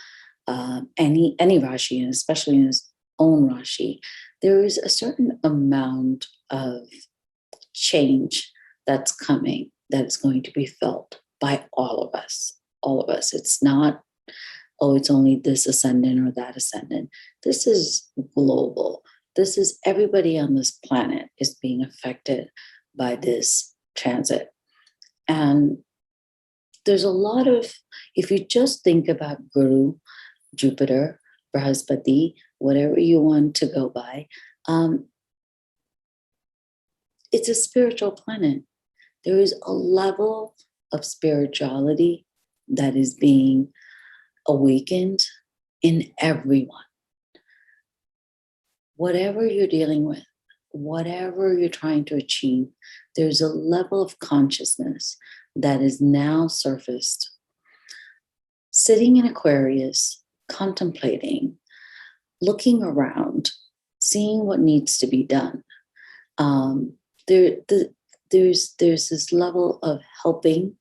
any Rashi, and especially in his own Rashi, there is a certain amount of change that's coming, that is going to be felt by all of us. All of us. It's not, oh, it's only this ascendant or that ascendant. This is global. This is everybody on this planet is being affected by this transit. And there's a lot of, if you just think about Guru, Jupiter, Brahaspati, whatever you want to go by, it's a spiritual planet. There is a level of spirituality that is being awakened in everyone. Whatever you're dealing with, whatever you're trying to achieve, there's a level of consciousness that is now surfaced. Sitting in Aquarius, contemplating, looking around, seeing what needs to be done. There's this level of helping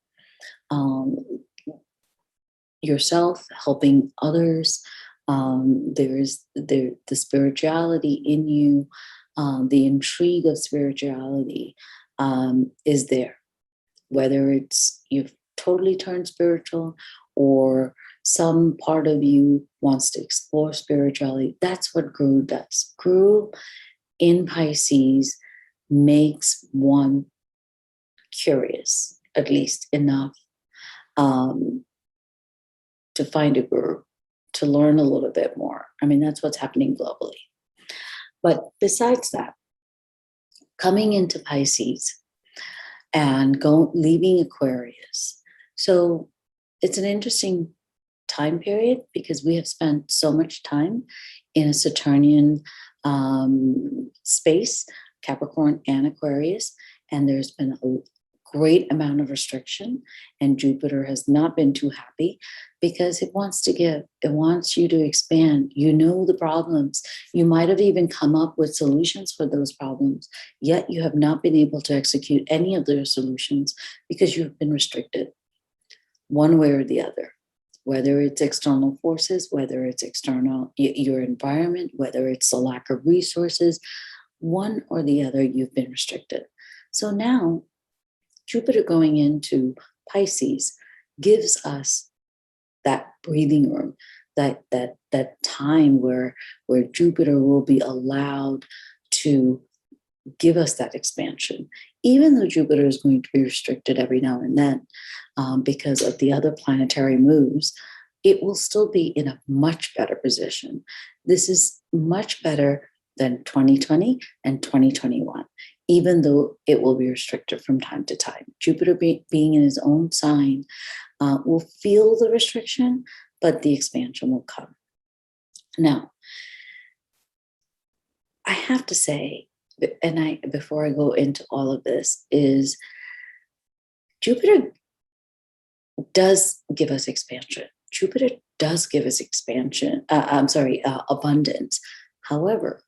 yourself, helping others. There's the spirituality in you, the intrigue of spirituality is there. Whether it's you've totally turned spiritual or some part of you wants to explore spirituality, that's what Guru does. Guru in Pisces makes one curious, at least enough to find a guru, to learn a little bit more. I mean, that's what's happening globally. But besides that, coming into Pisces and leaving Aquarius. So it's an interesting time period because we have spent so much time in a Saturnian space, Capricorn and Aquarius, and there's been a great amount of restriction, and Jupiter has not been too happy because it wants to give, it wants you to expand. You know the problems. You might have even come up with solutions for those problems, yet you have not been able to execute any of those solutions because you've been restricted one way or the other, whether it's external forces, whether it's external, your environment, whether it's the lack of resources, one or the other, you've been restricted. So now Jupiter going into Pisces gives us that breathing room, that time where Jupiter will be allowed to give us that expansion. Even though Jupiter is going to be restricted every now and then because of the other planetary moves, it will still be in a much better position. This is much better than 2020 and 2021. Even though it will be restricted from time to time. Jupiter being in his own sign will feel the restriction, but the expansion will come. Now, I have to say, and before I go into all of this, is Jupiter does give us expansion. Jupiter does give us expansion, abundance. However,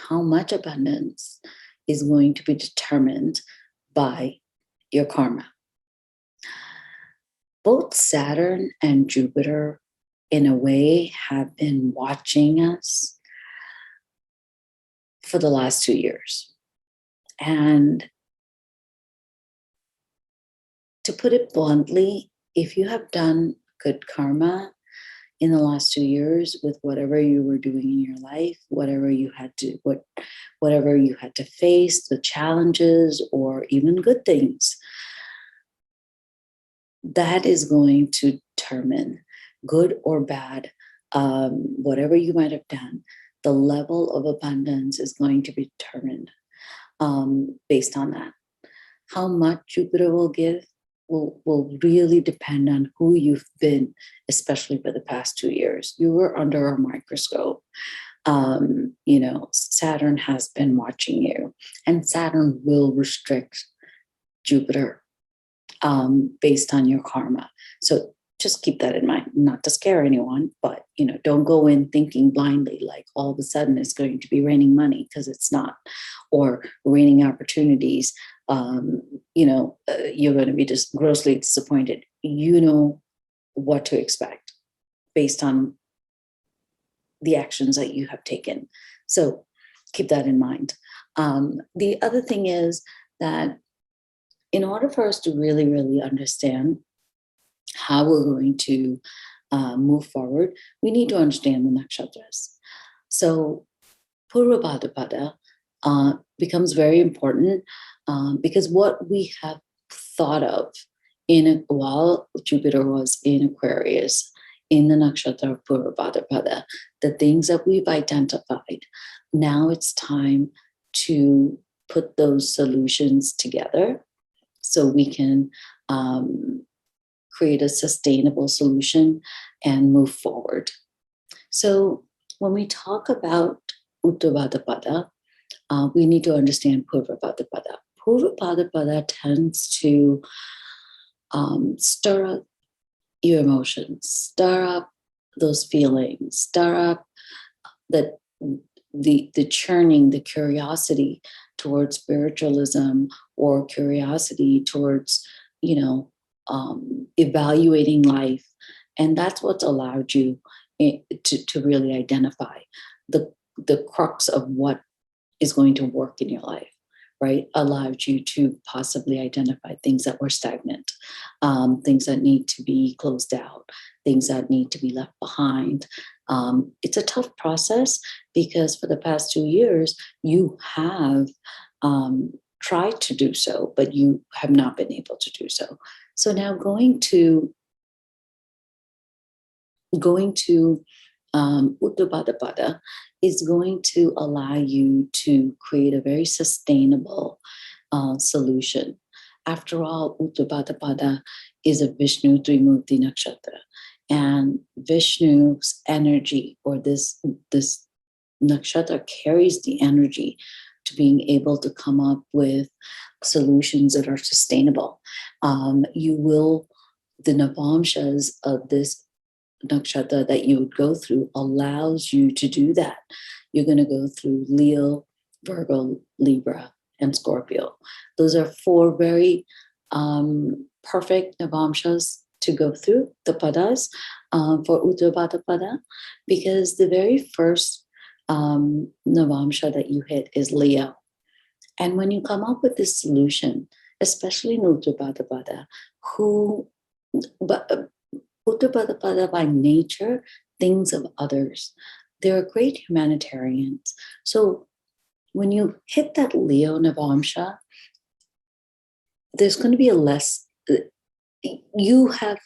how much abundance is going to be determined by your karma. Both Saturn and Jupiter, in a way, have been watching us for the last 2 years. And to put it bluntly, if you have done good karma in the last 2 years with whatever you were doing in your life, whatever you had to face, the challenges or even good things, that is going to determine, good or bad, whatever you might have done, the level of abundance is going to be determined based on that. How much Jupiter will give, will really depend on who you've been, especially for the past 2 years. You were under a microscope. Saturn has been watching you, and Saturn will restrict Jupiter based on your karma. So just keep that in mind, not to scare anyone, but don't go in thinking blindly like all of a sudden it's going to be raining money, because it's not, or raining opportunities. You're going to be just grossly disappointed. You know what to expect based on the actions that you have taken. So keep that in mind. The other thing is that in order for us to really, really understand how we're going to move forward, we need to understand the nakshatras. So Purva Bhadrapada becomes very important because what we have thought of while Jupiter was in Aquarius, in the nakshatra of Purva Bhadrapada, the things that we've identified, now it's time to put those solutions together so we can create a sustainable solution and move forward. So when we talk about Uttara Bhadrapada, we need to understand Purva Bhadrapada. Purva Bhadrapada tends to stir up your emotions, stir up those feelings, stir up the churning, the curiosity towards spiritualism, or curiosity towards, evaluating life. And that's what's allowed you to really identify the crux of what is going to work in your life, right? Allowed you to possibly identify things that were stagnant, things that need to be closed out, things that need to be left behind. It's a tough process because for the past 2 years, you have tried to do so, but you have not been able to do so. So now going to Uttara is going to allow you to create a very sustainable solution. After all, Uttara is a Vishnu Trimurti Nakshatra, and Vishnu's energy, or this nakshatra, carries the energy to being able to come up with solutions that are sustainable. The navamshas of this nakshatra that you would go through allows you to do that. You're going to go through Leo, Virgo, Libra, and Scorpio. Those are 4 very perfect navamshas to go through, the padas, for Uttara Pada, because the very first navamsha that you hit is Leo. And when you come up with this solution, especially in Uttara Pada, Uttara Pada by nature thinks of others. They're great humanitarians. So when you hit that Leo navamsha, there's going to be you have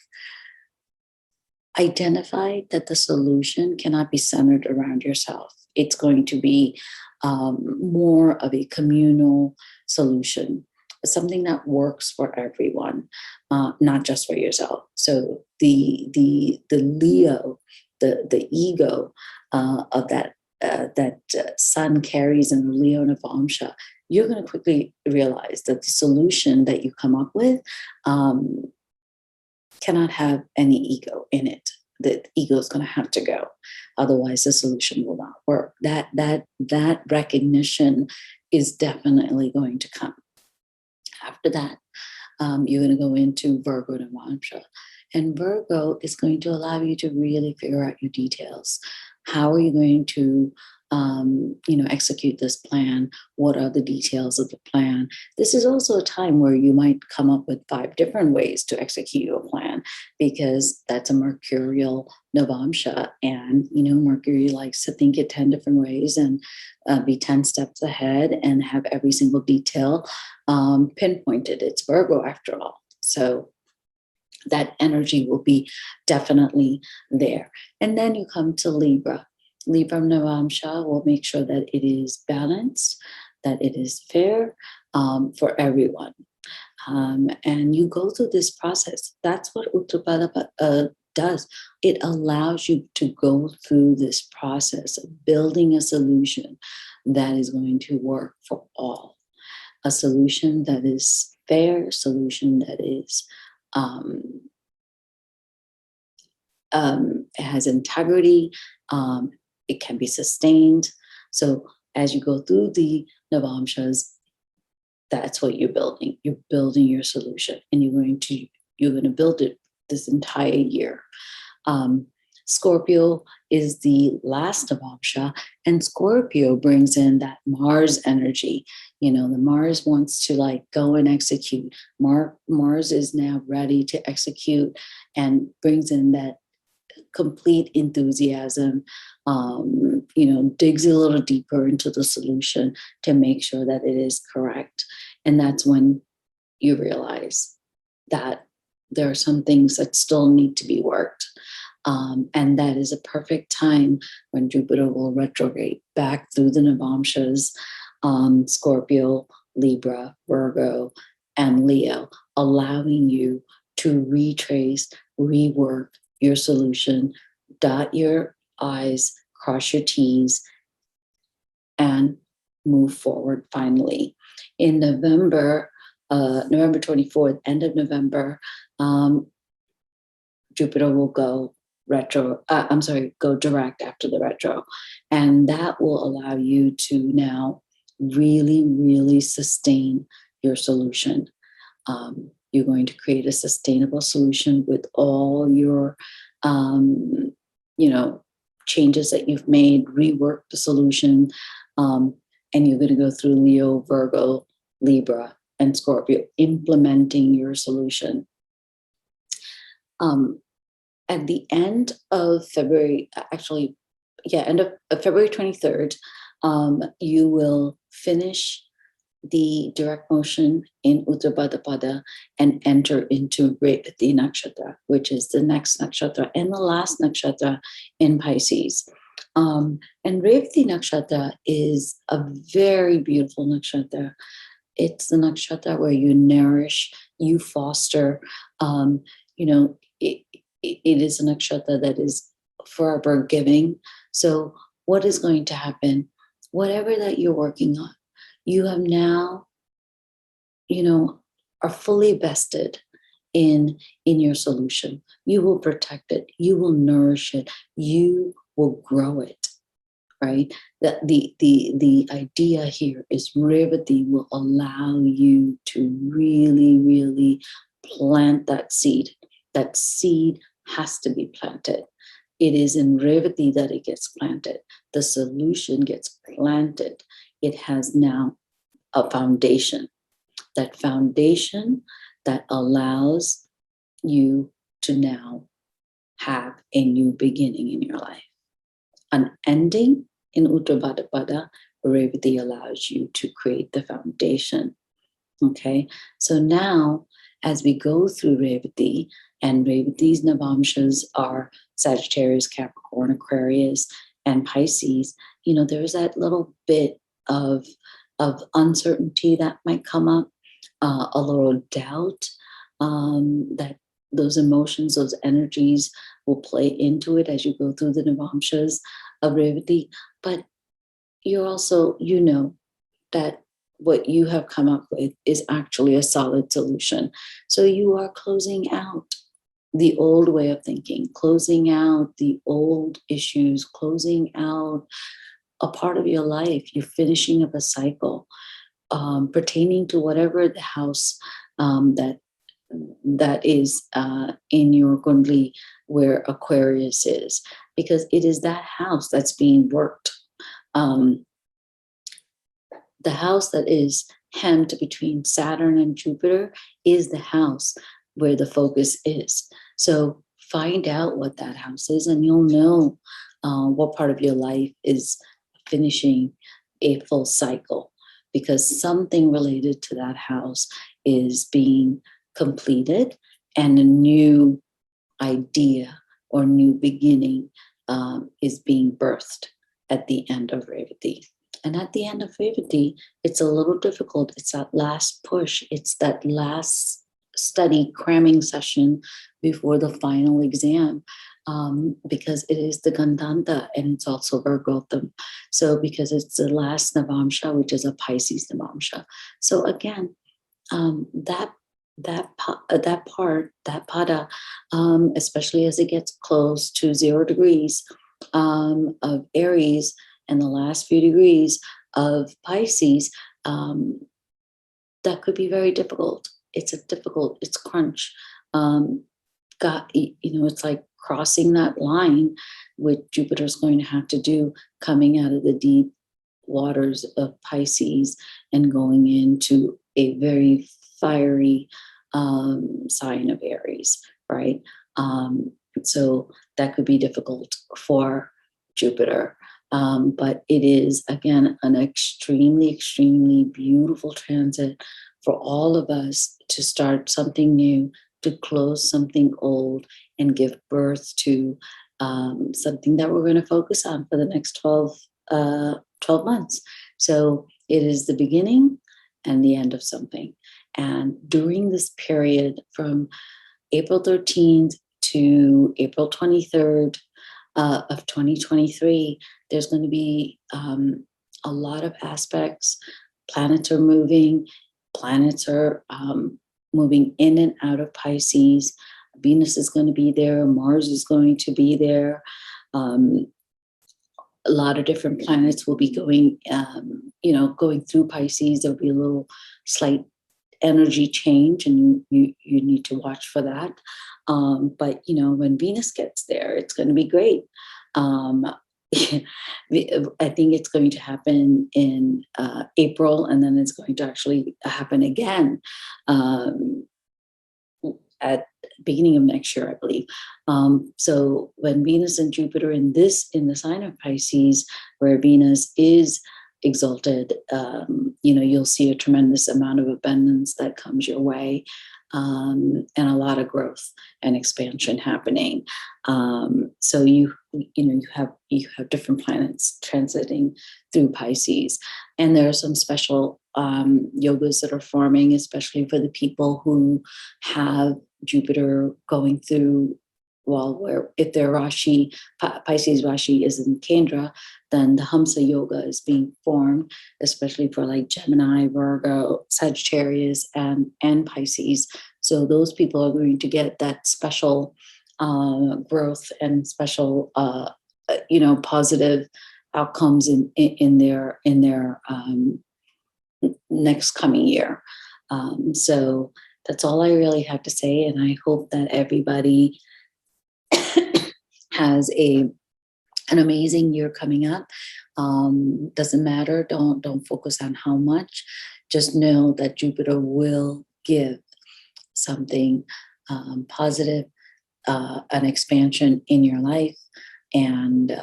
identified that the solution cannot be centered around yourself. It's going to be more of a communal solution, something that works for everyone, not just for yourself. So the Leo, the ego of that sun carries in the Leo Navamsha, you're going to quickly realize that the solution that you come up with cannot have any ego in it. The ego is going to have to go. Otherwise, the solution will not work. That recognition is definitely going to come. After that, you're going to go into Virgo Navamsha. And Virgo is going to allow you to really figure out your details. How are you going to execute this plan? What are the details of the plan? This is also a time where you might come up with 5 different ways to execute your plan, because that's a Mercurial Navamsha, and Mercury likes to think it 10 different ways and be 10 steps ahead and have every single detail pinpointed. It's Virgo after all. So that energy will be definitely there. And then you come to Libra. Libra Navamsha will make sure that it is balanced, that it is fair for everyone. And you go through this process. That's what Uttarpada does. It allows you to go through this process of building a solution that is going to work for all. A solution that is fair, solution that is has integrity, it can be sustained. So as you go through the Navamshas, that's what you're building. You're building your solution, and you're going to build it this entire year. Scorpio is the last Navamsha, and Scorpio brings in that Mars energy. The Mars wants to like go and execute. Mars is now ready to execute and brings in that complete enthusiasm, digs a little deeper into the solution to make sure that it is correct. And that's when you realize that there are some things that still need to be worked. And that is a perfect time when Jupiter will retrograde back through the Navamshas, Scorpio, Libra, Virgo, and Leo, allowing you to retrace, rework your solution, dot your I's, cross your T's, and move forward finally. In November 24th, end of November, Jupiter will go direct after the retro. And that will allow you to now really, really sustain your solution. You're going to create a sustainable solution with all your, changes that you've made, rework the solution, and you're going to go through Leo, Virgo, Libra, and Scorpio, implementing your solution. At the end of February, end of February 23rd, you will finish the direct motion in Uttarpada and enter into Revati Nakshatra, which is the next nakshatra and the last nakshatra in Pisces. And Revati Nakshatra is a very beautiful nakshatra. It's the nakshatra where you nourish, you foster. It is a nakshatra that is forever giving. So what is going to happen? Whatever that you're working on, you have now, are fully vested in your solution. You will protect it. You will nourish it. You will grow it, right? That the idea here is Revati will allow you to really, really plant that seed. That seed has to be planted. It is in Revati that it gets planted. The solution gets planted. It has now a foundation. That foundation that allows you to now have a new beginning in your life. An ending in Uttarpada, Revati allows you to create the foundation. Okay, so now as we go through Revati, and Revati's Navamshas are Sagittarius, Capricorn, Aquarius, and Pisces, there's that little bit of uncertainty that might come up, a little doubt, that those emotions, those energies will play into it as you go through the Navamshas of Revati. But you're also, that what you have come up with is actually a solid solution. So you are closing out the old way of thinking, closing out the old issues, closing out a part of your life. You're finishing up a cycle pertaining to whatever the house that is in your Kundali where Aquarius is, because it is that house that's being worked. The house that is hemmed between Saturn and Jupiter is the house where the focus is. So find out what that house is, and you'll know what part of your life is finishing a full cycle, because something related to that house is being completed and a new idea or new beginning is being birthed at the end of Revati. And at the end of Revati, it's a little difficult. It's that last push. It's that last study cramming session before the final exam, because it is the Gandanta and it's also Virgotham. So because it's the last Navamsha, which is a Pisces Navamsha. So again, that pada, especially as it gets close to 0 degrees of Aries and the last few degrees of Pisces, that could be very difficult. It's crunch. It's like crossing that line, which Jupiter's going to have to do, coming out of the deep waters of Pisces and going into a very fiery sign of Aries, right? So that could be difficult for Jupiter. But it is, again, an extremely, extremely beautiful transit for all of us to start something new, to close something old, and give birth to something that we're going to focus on for the next 12 months. So it is the beginning and the end of something. And during this period from April 13th to April 23rd of 2023, there's going to be a lot of aspects. Planets are moving. Planets are moving in and out of Pisces. Venus is going to be there. Mars is going to be there. A lot of different planets will be going, going through Pisces. There'll be a little slight energy change, and you need to watch for that. But when Venus gets there, it's going to be great. I think it's going to happen in April, and then it's going to actually happen again at beginning of next year, I believe. So when Venus and Jupiter in the sign of Pisces, where Venus is exalted, you'll see a tremendous amount of abundance that comes your way, and a lot of growth and expansion happening. So you have different planets transiting through Pisces, and there are some special yogas that are forming, especially for the people who have Jupiter going through. Well, if their Rashi, Pisces Rashi is in Kendra, then the Hamsa Yoga is being formed, especially for like Gemini, Virgo, Sagittarius, and Pisces. So those people are going to get that special growth and special, positive outcomes in their next coming year. So that's all I really have to say, and I hope that everybody has an amazing year coming up. Doesn't matter. Don't focus on how much. Just know that Jupiter will give something positive, an expansion in your life, and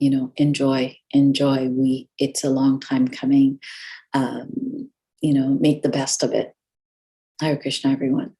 enjoy. It's a long time coming. Make the best of it. Hare Krishna, everyone.